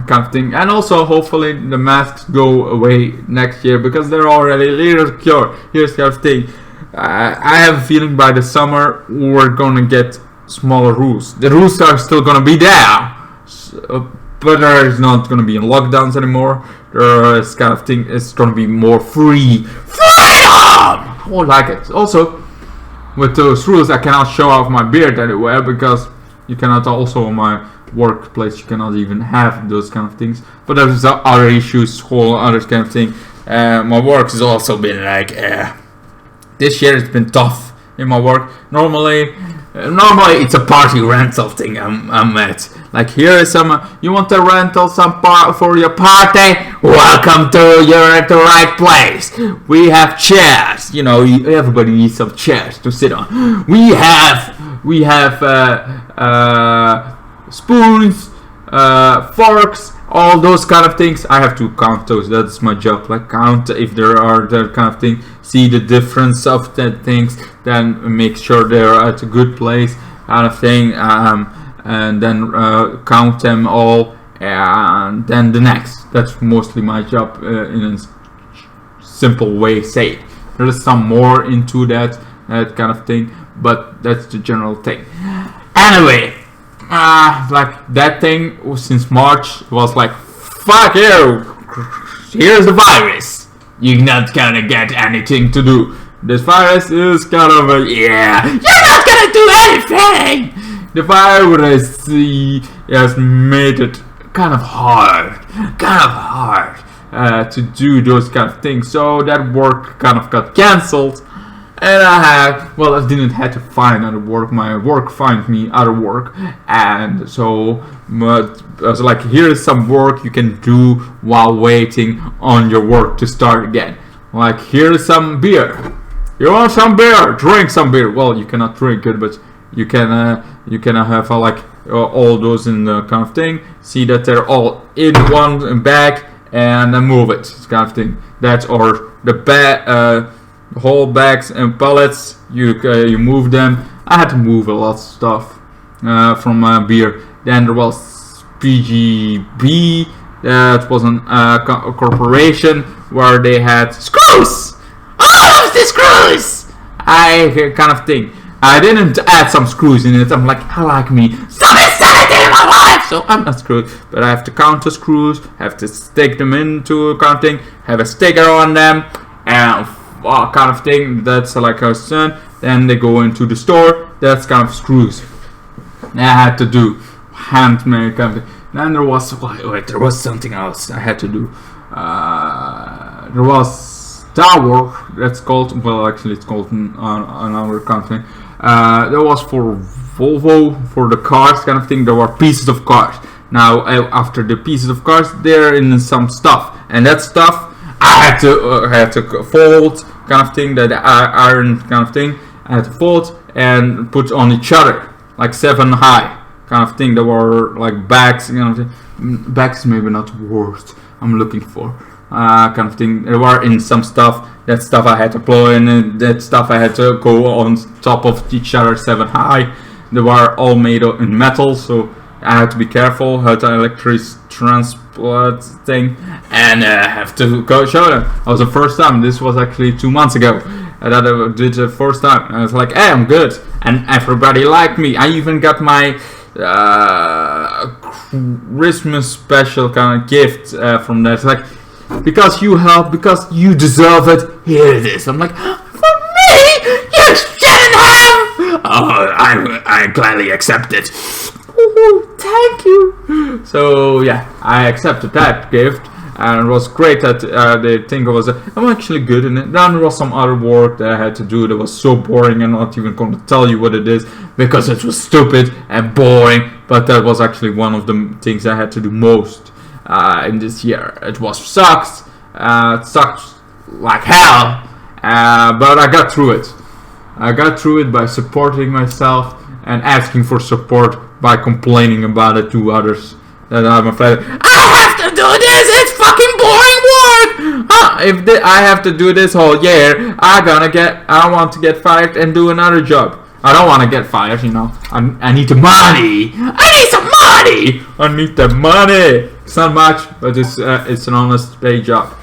B: kind of thing. And also hopefully the masks go away next year, because they're already a little cured. Here's kind of thing. I have a feeling by the summer we're gonna get smaller rules. The rules are still gonna be there, but there is not gonna be lockdowns anymore. There is kind of thing. It's gonna be more freedom. I would like it. Also, with those rules, I cannot show off my beard anywhere, because you cannot. Also, in my workplace, you cannot even have those kind of things. But there's other issues, whole other kind of thing. My work has also been like. This year it's been tough in my work. Normally it's a party rental thing I'm at. Like, here is some, you want to rental some for your party? Welcome to, you're at the right place. We have chairs. You know, everybody needs some chairs to sit on. We have spoons, forks, all those kind of things. I have to count those. That's my job. Like, count if there are that kind of thing. See the difference of that things. Then make sure they're at a good place, kind of thing. And then count them all. And then the next. That's mostly my job in a simple way. Say it. There is some more into that kind of thing, but that's the general thing. Anyway. Like that thing since March was like, fuck you, here's the virus, you're not gonna get anything to do. This virus is kind of a, yeah, you're not gonna do anything. The virus has made it kind of hard to do those kind of things, so that work kind of got cancelled. And I didn't have to find other work. My work found me other work, and so I was like, here's some work you can do while waiting on your work to start again. Like, here's some beer. You want some beer? Drink some beer. Well, you cannot drink it, but you can have all those in the kind of thing. See that they're all in one bag, and then move it. Kind of thing. That's, or the bag. Whole bags and pallets, you move them. I had to move a lot of stuff from beer. Then there was PGB. That was a corporation where they had screws. All of the screws. Kind of thing. I didn't add some screws in it. I'm like, I like me some insanity in my life, so I'm not screwed. But I have to count the screws, have to stick them into counting, have a sticker on them, and kind of thing. That's like a son. Then they go into the store. That's kind of screws. I had to do handmade kind of thing. Then there was there was something else I had to do. There was tower. That's called. Well, actually, it's called another company. That was for Volvo, for the cars kind of thing. There were pieces of cars. Now after the pieces of cars, they're in some stuff, and that stuff I had to fold kind of thing. That iron kind of thing. I had to fold and put on each other, like 7 high kind of thing. There were like bags, kind of thing. Bags maybe not the word I'm looking for. Kind of thing. They were in some stuff. That stuff I had to plow in, and that stuff I had to go on top of each other 7 high. They were all made in metal, so I had to be careful how to electric transport thing, and have to go show them. That was the first time. This was actually 2 months ago that I did the first time. And I was like, hey, I'm good, and everybody liked me. I even got my Christmas special kind of gift from that. It's like, because you helped, because you deserve it, here it is. I'm like, for me? You shouldn't have! Oh, I gladly accept it. Ooh, thank you. So yeah, I accepted that gift, and it was great that they think I'm actually good in it. Then there was some other work that I had to do that was so boring. I'm not even going to tell you what it is because it was stupid and boring, but that was actually one of the things I had to do most in this year. It sucked like hell, but I got through it. I got through it by supporting myself and asking for support by complaining about it to others. That I'm afraid I have to do this. It's fucking boring work. If I have to do this whole year, I want to get fired and do another job. I don't want to get fired, you know. I need the money. I need some money. I need the money. It's not much, but it's an honest paid job.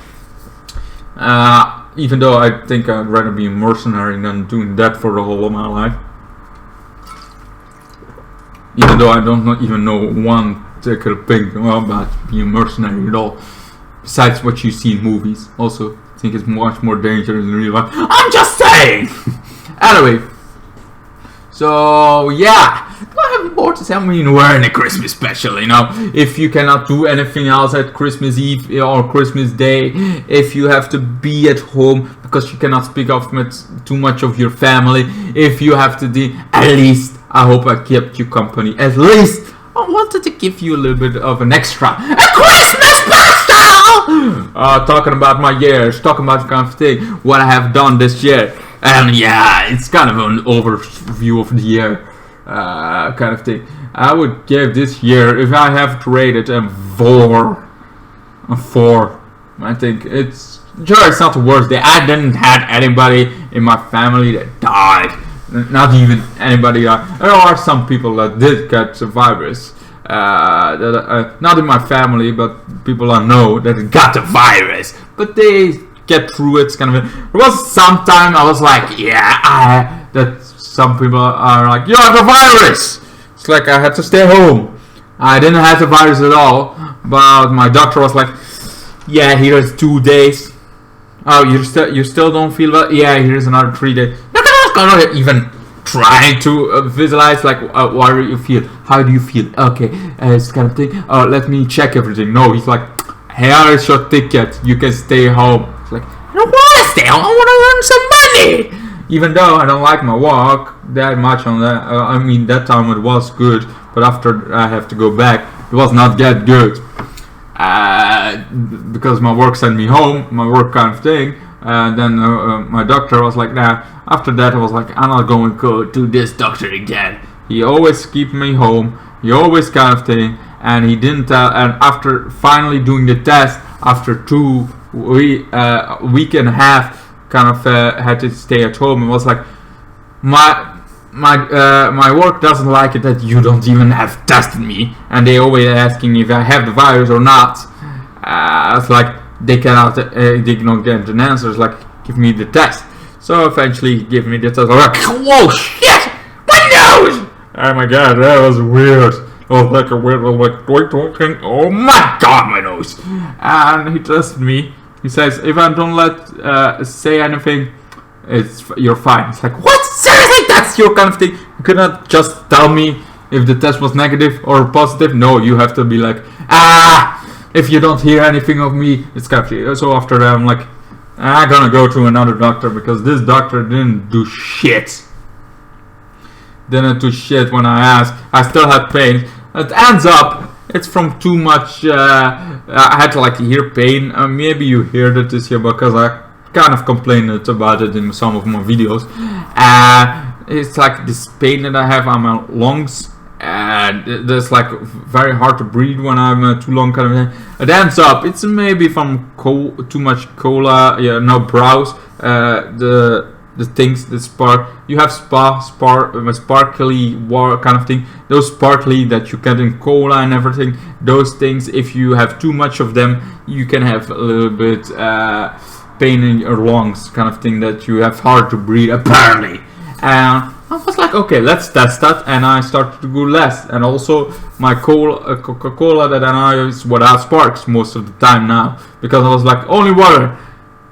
B: Even though I think I'd rather be a mercenary than doing that for the whole of my life. Even though I don't even know one particular thing about being a mercenary at all. Besides what you see in movies. Also, I think it's much more dangerous in real life. I'm just saying! Anyway. So, yeah. Do I have more to say? I mean, we're in a Christmas special, you know. If you cannot do anything else at Christmas Eve or Christmas Day, if you have to be at home because you cannot speak of too much of your family, if you have to do, at least, I hope I kept you company. At least, I wanted to give you a little bit of an extra. A Christmas special! Talking about my years, talking about kind of thing, what I have done this year. And yeah, it's kind of an overview of the year. Kind of thing. I would give this year, if I have to rate it, a 4. A 4. I think it's not the worst day. I didn't have anybody in my family that died. Not even anybody. There are some people that did get the virus. Not in my family, but people I know that got the virus. But they get through it. Kind of. There was some time I was like, yeah, that some people are like, you have the virus. It's like I had to stay home. I didn't have the virus at all, but my doctor was like, yeah, here's 2 days. Oh, you still don't feel well? Yeah, here's another 3 days. Not even trying to visualize like what do you feel? How do you feel? Okay, it's kind of thing. Oh, let me check everything. No, he's like, here is your ticket. You can stay home. It's like, I don't want to stay home. I want to earn some money. Even though I don't like my work that much on that. I mean, that time it was good, but after I have to go back, it was not that good. Because my work sent me home, my work kind of thing. Then my doctor was like, nah. After that I was like, I'm not going to go to this doctor again. He always keep me home. He always kind of thing. And he didn't tell. And after finally doing the test, after 2 week and a half, kind of had to stay at home. It was like, my work doesn't like it that you don't even have tested me, and they always asking if I have the virus or not. It's like they cannot get an answer. It's like, give me the test. So eventually he gave me the test. I'm like, whoa, shit, my nose! Oh my god, that was weird. Oh, like a weird, like, oh my god, my nose. And he tested me. He says, if I don't say anything, you're fine. It's like, what? Seriously? That's your kind of thing? You cannot just tell me if the test was negative or positive. No, you have to be like, if you don't hear anything of me, it's kind of. So after that, I'm like, I'm gonna go to another doctor because this doctor didn't do shit. Didn't do shit when I asked. I still had pain. It ends up, it's from too much. I had to like hear pain. Maybe you heard it this year because I kind of complained about it in some of my videos. It's like this pain that I have on my lungs, and it's like very hard to breathe when I'm too long kind of thing. It ends up, it's maybe from too much cola, browse, the things that spark. You have sparkly water kind of thing. Those sparkly that you get in cola and everything. Those things, if you have too much of them, you can have a little bit pain in your lungs, kind of thing, that you have hard to breathe apparently. And I was like, okay, let's test that, and I started to go less. And also my Coca-Cola that I use without sparks most of the time now, because I was like, only water.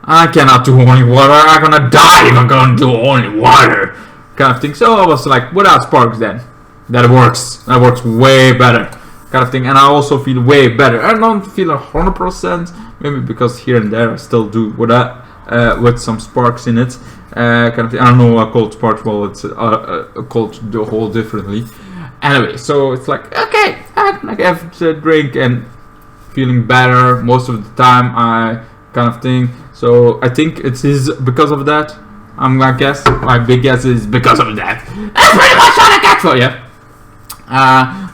B: I cannot do only water. I'm gonna die if I'm gonna do only water, kind of thing. So I was like, without sparks then. That works. That works way better, kind of thing. And I also feel way better. I don't feel 100%, maybe because here and there I still do with that, with some sparks in it, kind of thing. I don't know what called sparks. Well, it's called the whole differently. Anyway, so it's like, okay, I have a drink and feeling better most of the time. Kind of thing. So I think it is because of that. I'm gonna guess. My big guess is because of that. That's pretty much all I got for you.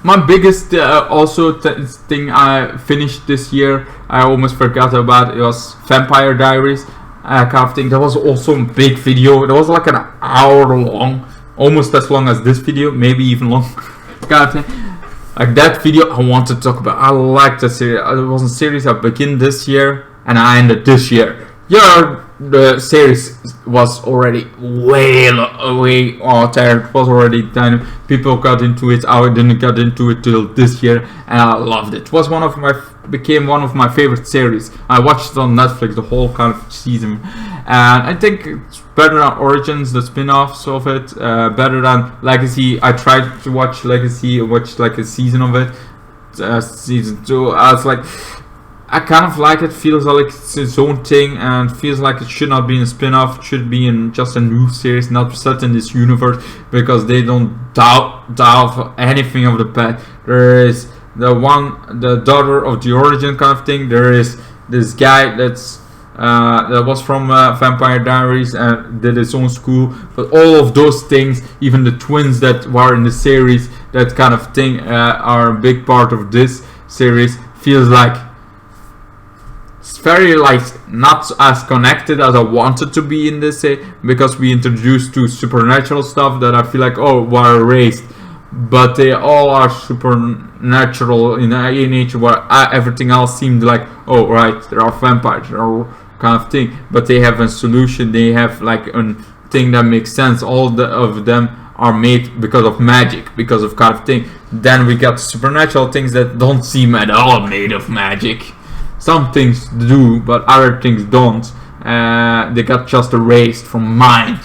B: My biggest thing I finished this year, I almost forgot about, it was Vampire Diaries, kind of thing. That was also a big video. It was like an hour long, almost as long as this video, maybe even longer. Kind of thing. Like that video, I want to talk about. I liked the series. It was a series I began this year and I ended this year. The series was already way tired. It was already done. People got into it. I didn't get into it till this year, and I loved it. It was became one of my favorite series. I watched it on Netflix, the whole kind of season, and I think it's better than Origins, the spin-offs of it. Better than Legacy. I tried to watch Legacy. I watched like a season of it. Season 2. I was like, I kind of like it. Feels like it's its own thing, and feels like it should not be in a spin-off. It should be in just a new series, not set in this universe, because they don't doubt anything of the past. There is the daughter of the Origin kind of thing. There is this guy that was from Vampire Diaries and did his own school. But all of those things, even the twins that were in the series, that kind of thing, are a big part of this series. Feels like it's very not as connected as I wanted to be in this, because we introduced two supernatural stuff that I feel like were erased, but they all are supernatural in nature, where everything else seemed like, oh right, there are vampires or kind of thing, but they have a solution. They have like a thing that makes sense. All of them are made because of magic, because of kind of thing. Then we got supernatural things that don't seem at all made of magic. Some things do, but other things don't. They got just erased from mind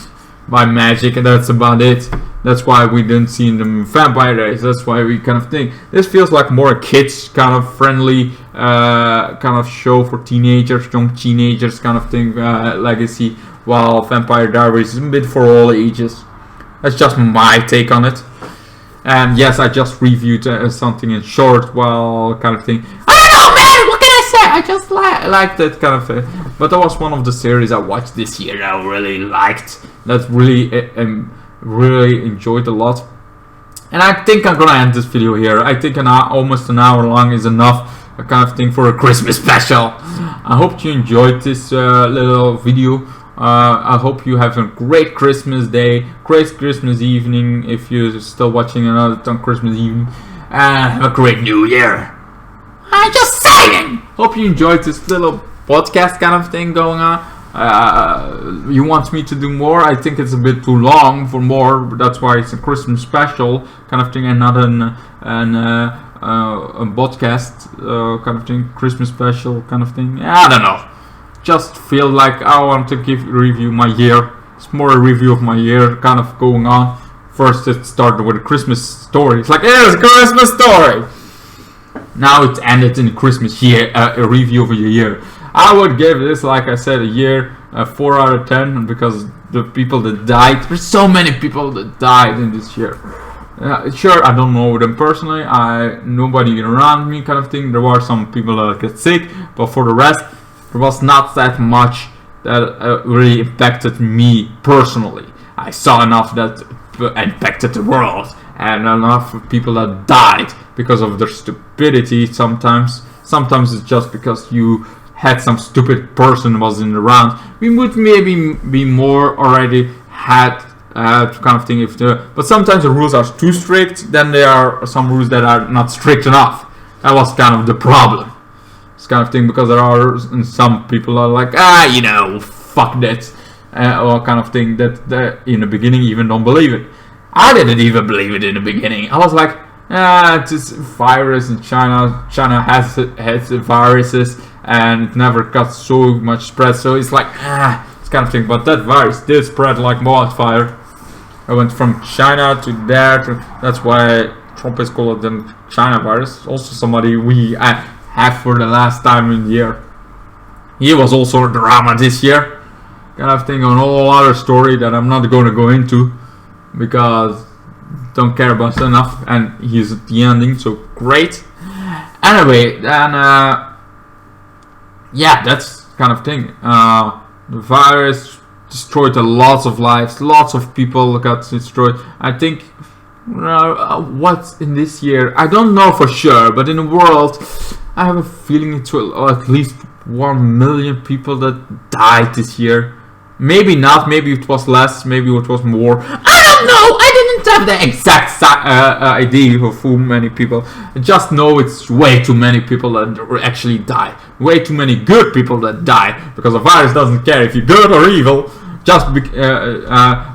B: by magic, and that's about it. That's why we didn't see them in Vampire Diaries. That's why we kind of think this feels like more kids kind of friendly kind of show for teenagers, young teenagers kind of thing. Legacy, while Vampire Diaries is a bit for all ages. That's just my take on it. And yes, I just reviewed something in short, while kind of thing. I just liked that kind of thing. But that was one of the series I watched this year that I really liked. That really enjoyed a lot. And I think I'm gonna end this video here. I think almost an hour long is enough, kind of thing, for a Christmas special. I hope you enjoyed this little video I hope you have a great Christmas day, great Christmas evening if you're still watching another on Christmas evening, and have a great New Year. I'm just saying. Hope you enjoyed this little podcast kind of thing going on. You want me to do more? I think it's a bit too long for more. But that's why it's a Christmas special kind of thing, and not a podcast kind of thing, Christmas special kind of thing. I don't know. Just feel like I want to review my year. It's more a review of my year kind of going on. First it started with a Christmas story. It's like, here's a Christmas story. Now it ended in Christmas year, a review of a year. I would give this, like I said, a year 4 out of 10 because the people that died. There's so many people that died in this year. Sure, I don't know them personally. Nobody around me, kind of thing. There were some people that get sick, but for the rest, there was not that much that really impacted me personally. I saw enough that impacted the world, and enough people that died because of their stupidity. Sometimes it's just because you had some stupid person wasn't around. We would maybe be more already had kind of thing but sometimes the rules are too strict. Then there are some rules that are not strict enough. That was kind of the problem. This kind of thing, because there are some people are like, fuck that, or kind of thing that in the beginning even don't believe it. I didn't even believe it in the beginning. I was like, it's this virus in China. China has the viruses, and it never got so much spread. So it's like, this kind of thing. But that virus did spread like wildfire. I went from China to there. That's why Trump is called the China virus. Also somebody we have for the last time in the year. He was also a drama this year. Kind of thing, on a whole other story that I'm not going to go into because don't care about it enough, and he's at the ending, so great. Anyway, then that's kind of thing. The virus destroyed a lot of lives, lots of people got destroyed. I think what's in this year, I don't know for sure, but in the world, I have a feeling it's at least 1 million people that died this year. Maybe not, maybe it was less, maybe it was more. I don't know, I didn't have the exact idea of how many people. I just know it's way too many people that actually died. Way too many good people that died, because the virus doesn't care if you're good or evil,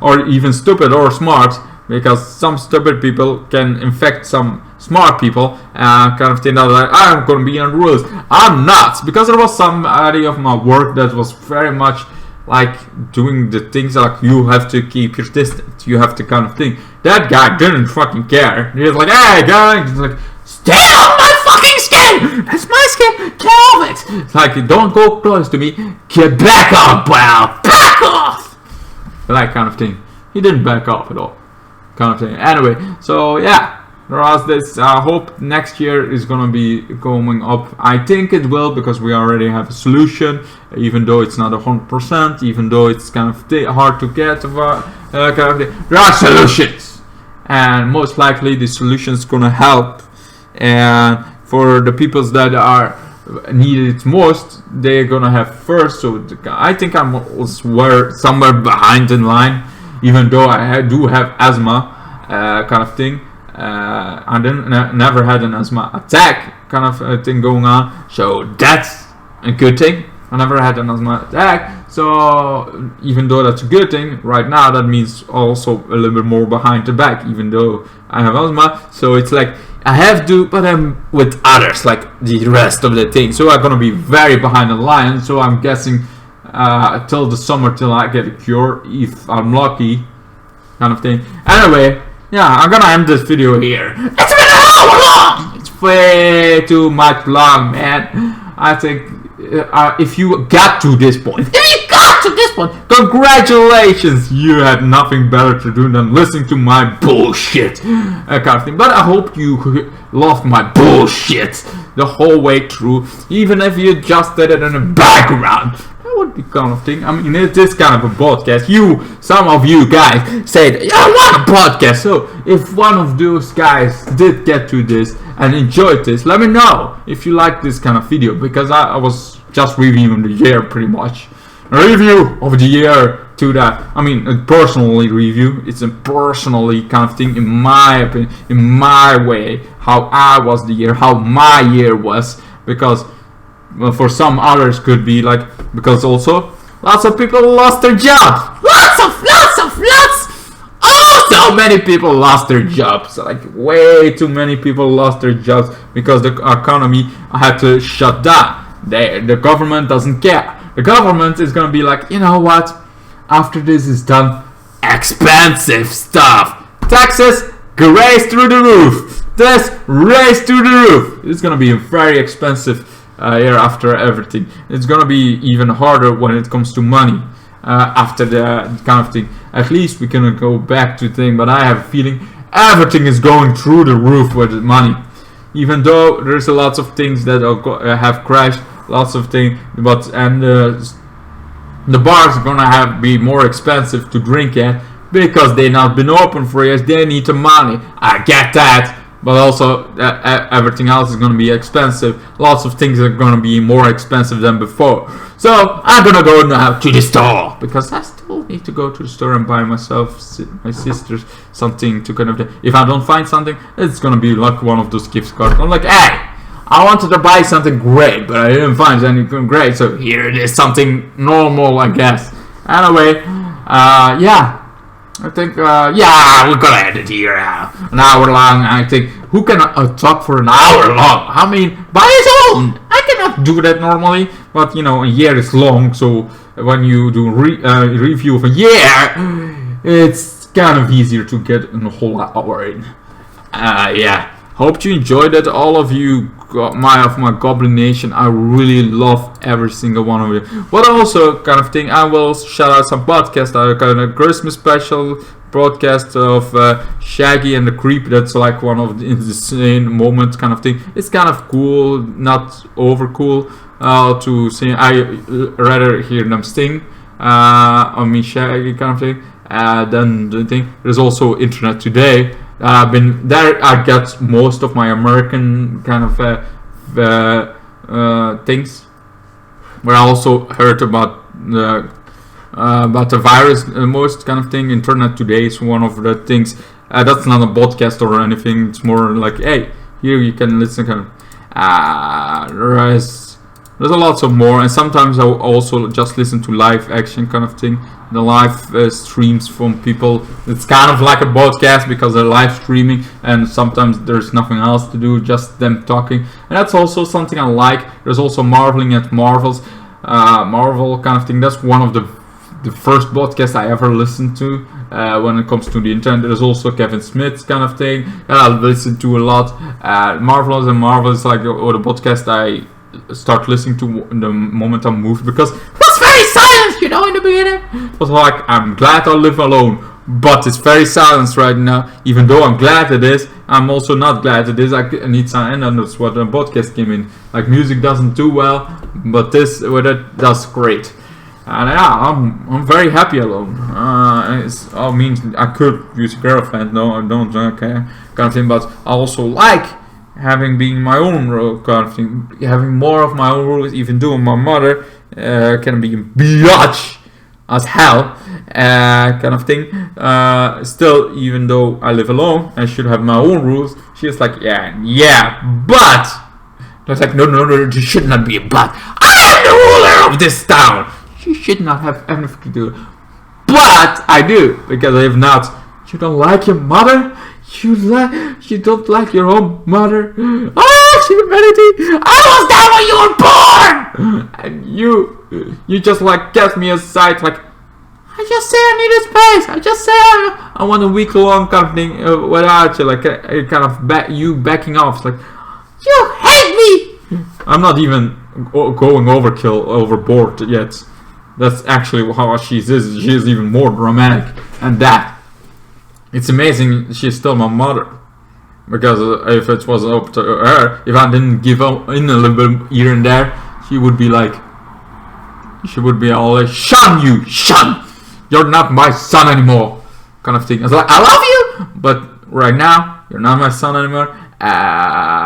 B: or even stupid or smart, because some stupid people can infect some smart people, kind of thing. That like, I'm gonna be on rules. I'm not, because there was somebody of my work that was very much like doing the things like you have to keep your distance, you have to kind of thing. That guy didn't fucking care. He was like, hey guys, he's like, stay on my fucking skin! That's my skin! Get off it! It's like, don't go close to me. Get back off, pal! Back off! That kind of thing. He didn't back off at all. Kind of thing. Anyway, so yeah. There was this, I hope next year is gonna be going up. I think it will, because we already have a solution, even though it's not 100%, even though it's kind of hard to get. Kind of there are solutions, and most likely the solution is gonna help. And for the peoples that are needed it most, they're gonna have first. So I think I'm somewhere behind in line, even though I do have asthma, kind of thing. I never had an asthma attack kind of thing going on, so that's a good thing. I never had an asthma attack, so even though that's a good thing, right now that means also a little bit more behind the back, even though I have asthma. So it's like I have to, but I'm with others, like the rest of the thing. So I'm gonna be very behind the line. So I'm guessing till the summer, till I get a cure, if I'm lucky, kind of thing. Anyway. Yeah, I'm gonna end this video here. It's been an hour long! It's way too much long, man. I think if you got to this point, congratulations! You had nothing better to do than listening to my bullshit, kind of thing. But I hope you loved my bullshit the whole way through, even if you just did it in the background. Would be kind of thing. I mean, it's this kind of a podcast. Some of you guys said, I want a podcast. So if one of those guys did get to this and enjoyed this, let me know if you like this kind of video, because I was just reviewing the year pretty much. review of the year to that. I mean, a personally review. It's a personally kind of thing, in my opinion, in my way, how I was the year, how my year was, because well, for some others could be like, because also lots of people lost their jobs. Lots. Oh, so many people lost their jobs. Like way too many people lost their jobs because the economy had to shut down. The government doesn't care. The government is gonna be like, you know what? After this is done, expensive stuff. Taxes raise through the roof. This raise through the roof. It's gonna be very expensive year after everything. It's gonna be even harder when it comes to money after the kind of thing. At least we can go back to the thing, but I have a feeling everything is going through the roof with money. Even though there's a lots of things that have crashed, lots of things, but the bars are gonna be more expensive to drink at because they not been open for years. They need the money. I get that, but also everything else is gonna be expensive. Lots of things are gonna be more expensive than before. So I'm gonna go now to the store because I still need to go to the store and buy myself, my sisters, something to kind of. If I don't find something, it's gonna be like one of those gift cards. I'm like, hey, I wanted to buy something great, but I didn't find anything great, so here it is, something normal, I guess. Anyway, yeah. I think, yeah, we're gonna end it here. An hour long, I think. Who can talk for an hour long? I mean, by his own. I cannot do that normally, but you know, a year is long, so when you do review of a year, it's kind of easier to get a whole hour in. Yeah. Hope you enjoyed it, all of you, my Goblin Nation. I really love every single one of you. But also, kind of thing, I will shout out some podcasts. I got a Christmas special broadcast of Shaggy and the Creep. That's like one of the insane moments, kind of thing. It's kind of cool, not over cool to sing. I rather hear them sing. I mean, Shaggy kind of thing. Then the thing. There's also Internet Today. I've been there. I got most of my American kind of things. Where I also heard about the virus most kind of thing. Internet Today is one of the things. That's not a podcast or anything. It's more like, hey, here you can listen. Kind of. There's a lot of more, and sometimes I also just listen to live action kind of thing. The live streams from people. It's kind of like a podcast because they're live streaming, and sometimes there's nothing else to do, just them talking. And that's also something I like. There's also Marveling at Marvels, Marvel kind of thing. That's one of the first podcasts I ever listened to when it comes to the internet. There's also Kevin Smith's kind of thing that I listen to a lot. Marvelous and Marvel is like the podcast I start listening to the moment I moved, because it was very silent, you know, in the beginning. It was like, I'm glad I live alone, but it's very silent right now. Even though I'm glad it is, I'm also not glad it is. I need some, and that's what the podcast came in. Like, music doesn't do well, but this with it does great. And yeah, I'm very happy alone. I mean, I could use a girlfriend. No, I don't care, kind of thing. But I also like being my own kind of thing, having more of my own rules. Even though my mother can be a biatch as hell, kind of thing. Still, even though I live alone, I should have my own rules. She's like, yeah, but it's like, no, there should not be a but. I am the ruler of this town. You should not have anything to do. But I do, because if not, you don't like your mother? You don't like your own mother? Oh, humanity! I was there when you were born! And you just like kept me aside, like, I just say I need a space. I just say I want a week long kind of thing without you, like kind of backing off. It's like, you hate me! I'm not even going overboard yet. That's actually how she is. She is even more dramatic, and that. It's amazing she's still my mother. Because if it was up to her, if I didn't give up in a little bit here and there, she would be all, shun you, shun! You're not my son anymore, kind of thing. I was like, I love you, but right now, you're not my son anymore.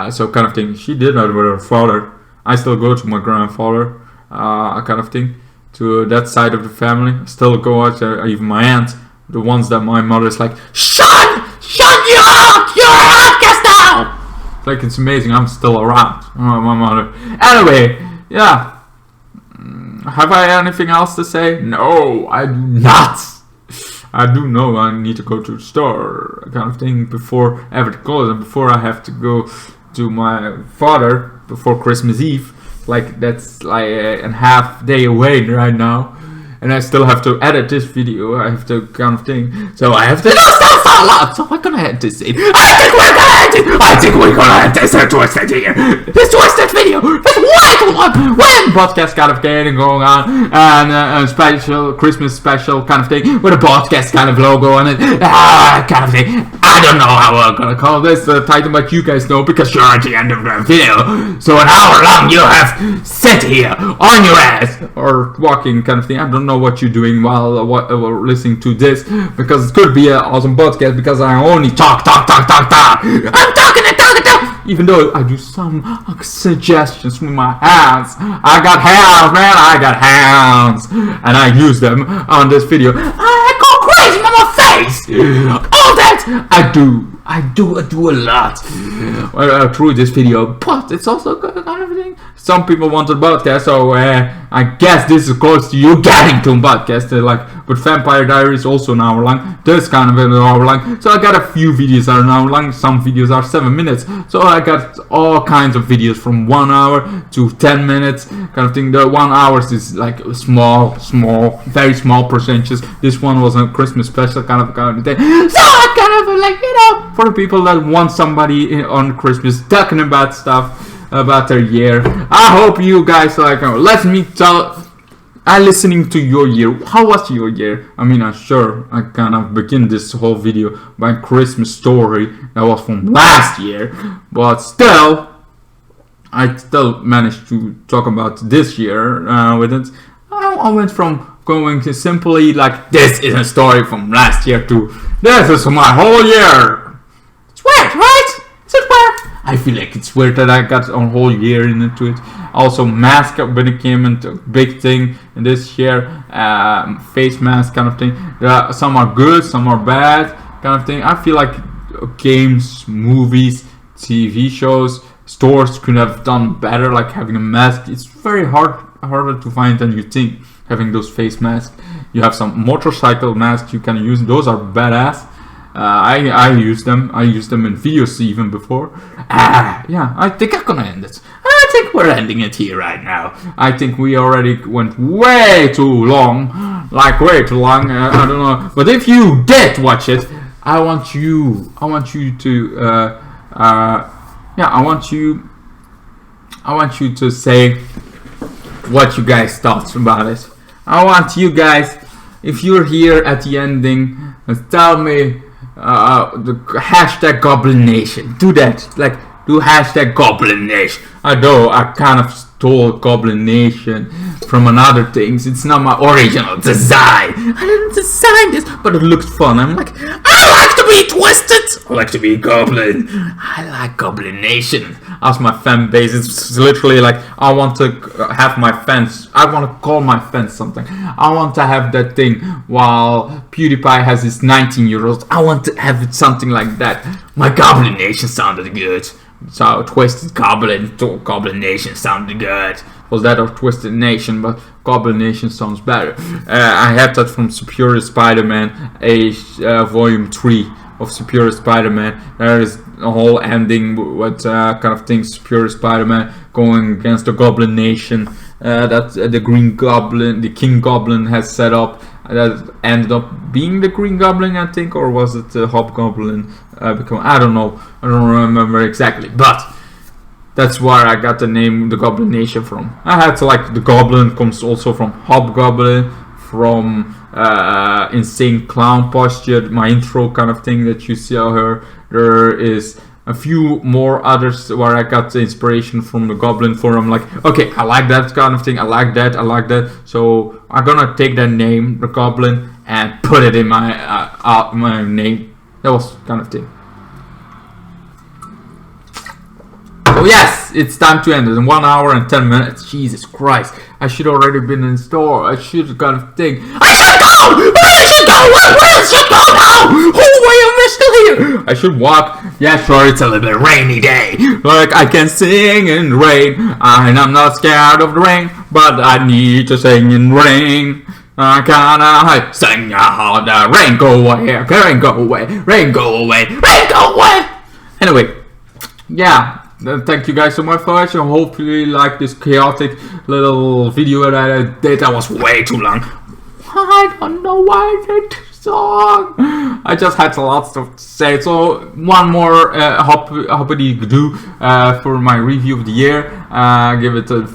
B: So kind of thing. She did that with her father. I still go to my grandfather, kind of thing. to that side of the family. I still go out there, even my aunt, the ones that my mother's like, shut you up, you're a podcast now. Like, it's amazing, I'm still around. My mother. Anyway, yeah. Have I anything else to say? No, I do not. I do know I need to go to the store, kind of thing, before everything closes, and before I have to go to my father before Christmas Eve. Like, that's like a half day away right now, and I still have to edit this video. I have to kind of thing, so I have to a lot. So I'm gonna edit this. I think we're gonna edit this twisted here. This twisted video. This way too long. When podcast kind of thing going on, and a special Christmas special kind of thing with a podcast kind of logo on it, kind of thing. I don't know how I'm gonna call this title, but you guys know because you're at the end of the video. So an hour long you have sit here on your ass or walking kind of thing. I don't know what you're doing while listening to this, because it could be an awesome podcast because I only talk. I'm talking. Even though I do some suggestions with my hands. I got hands, and I use them on this video. I go crazy on my face. All that I do a lot through this video, but it's also kind of thing. Some people want a podcast, so I guess this is close to you getting to a podcast. Like with Vampire Diaries, also an hour long. This kind of an hour long. So I got a few videos that are an hour long. Some videos are 7 minutes. So I got all kinds of videos from 1 hour to 10 minutes, kind of thing. The 1 hour is like small, very small percentages. This one was a Christmas special kind of thing. So I kind of like, for the people that want somebody on Christmas talking about stuff about their year. I hope you guys like let me tell. I'm listening to your year. How was your year? I mean, I'm sure I kind of begin this whole video by a Christmas story that was from last year, but still, I still managed to talk about this year with it. I went from going to simply like this is a story from last year to this is my whole year. It's weird, right? Is it weird? I feel like it's weird that I got a whole year into it. Also, mask became a big thing in this year. Face mask kind of thing. Some are good, some are bad kind of thing. I feel like games, movies, TV shows, stores could have done better, like having a mask. It's very harder to find than you think, having those face masks. You have some motorcycle masks you can use. Those are badass. I use them. I used them in videos even before. Yeah, I think I'm gonna end it. I think we're ending it here right now. I think we already went way too long. Like way too long. I don't know. But if you did watch it, I want you to I want you to say what you guys thought about it. I want you guys, if you're here at the ending, tell me the hashtag Goblin Nation. Do that. Like, do hashtag Goblin Nation. I know I kind of stole Goblin Nation from another things. It's not my original design. I didn't design this, but it looked fun. I'm like, I like to be twisted. I like to be Goblin. I like Goblin Nation. As my fan base, it's literally like I want to have my fans. I want to call my fans something. I want to have that thing while PewDiePie has his 19-year-olds. I want to have it something like that. My Goblin Nation sounded good. So Twisted Goblin Nation sounded good. Was that of Twisted Nation, but Goblin Nation sounds better. I had that from Superior Spider-Man, Volume 3 of Superior Spider-Man. There is a whole ending with kind of things Superior Spider-Man going against the Goblin Nation that the Green Goblin, the King Goblin has set up. That ended up being the Green Goblin, I think, or was it the Hobgoblin? I don't know. I don't remember exactly, but that's where I got the name, the Goblin Nation, from. I had to like the Goblin comes also from Hobgoblin, from Insane Clown Posture, my intro kind of thing that you see here. There is a few more others where I got the inspiration from the Goblin Forum. Like, okay, I like that kind of thing. I like that. So I'm gonna take that name, the Goblin, and put it in my name. That was kind of thing. Oh yes, it's time to end it in 1 hour and 10 minutes. Jesus Christ. I should already been in the store. I should kind of think. I should go! I should go! Where should go now? Oh, why am I still here? I should walk. Yeah, sure, it's a little bit rainy day. Like I can sing in the rain. And I'm not scared of the rain. But I need to sing in rain. I kinda sing out the rain go away. Rain go away. Rain go away. Rain go away. Anyway. Yeah. Thank you guys so much for watching. Hopefully you like this chaotic little video that I did. That was way too long. I don't know why I did this song. I just had a lot to say. So one more hoppity do for my review of the year. Give it a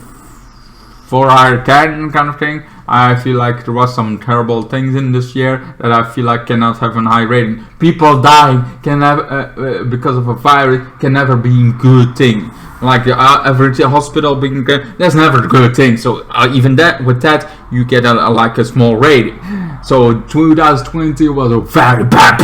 B: 4 out of 10 kind of thing. I feel like there was some terrible things in this year that I feel like cannot have an high rating. People dying can never, because of a virus can never be a good thing. Like the average hospital being good, that's never a good thing. So even that with that you get like a small rating. So 2020 was a very bad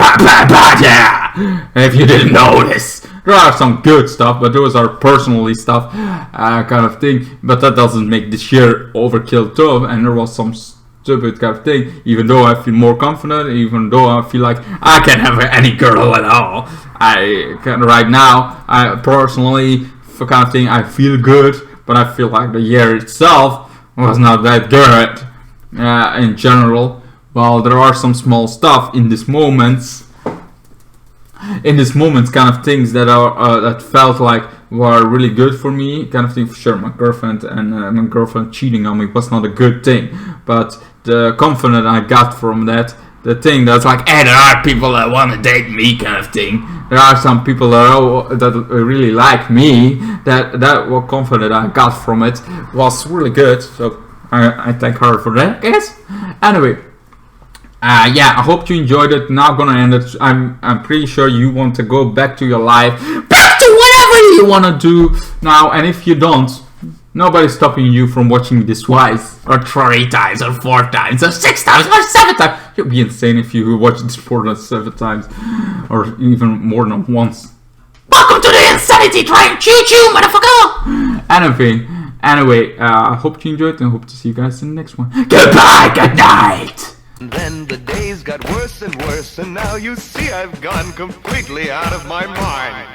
B: yeah. If you didn't notice. There are some good stuff, but those are personally stuff kind of thing. But that doesn't make this year overkill too. And there was some stupid kind of thing. Even though I feel more confident, even though I feel like I can have any girl at all. I can right now. I personally, for kind of thing, I feel good, but I feel like the year itself was not that good in general. Well, there are some small stuff in this moments. In this moment, kind of things that are that felt like were really good for me, kind of thing. For sure, my girlfriend cheating on me was not a good thing, but the confidence I got from that, the thing that's like, hey, there are people that want to date me, kind of thing. There are some people that really like me. That what confidence I got from it was really good. So I thank her for that, I guess. Anyway. Yeah, I hope you enjoyed it. Now gonna end it. I'm pretty sure you want to go back to your life, back to whatever you wanna do now. And if you don't, nobody's stopping you from watching this twice, or 3 times, or 4 times, or 6 times, or 7 times. You'd be insane if you watch this more than 7 times, or even more than once. Welcome to the insanity train, choo choo, motherfucker. Anyway, I hope you enjoyed, and hope to see you guys in the next one. Goodbye, good night.
C: Then the days got worse and worse, and now you see I've gone completely out of my mind.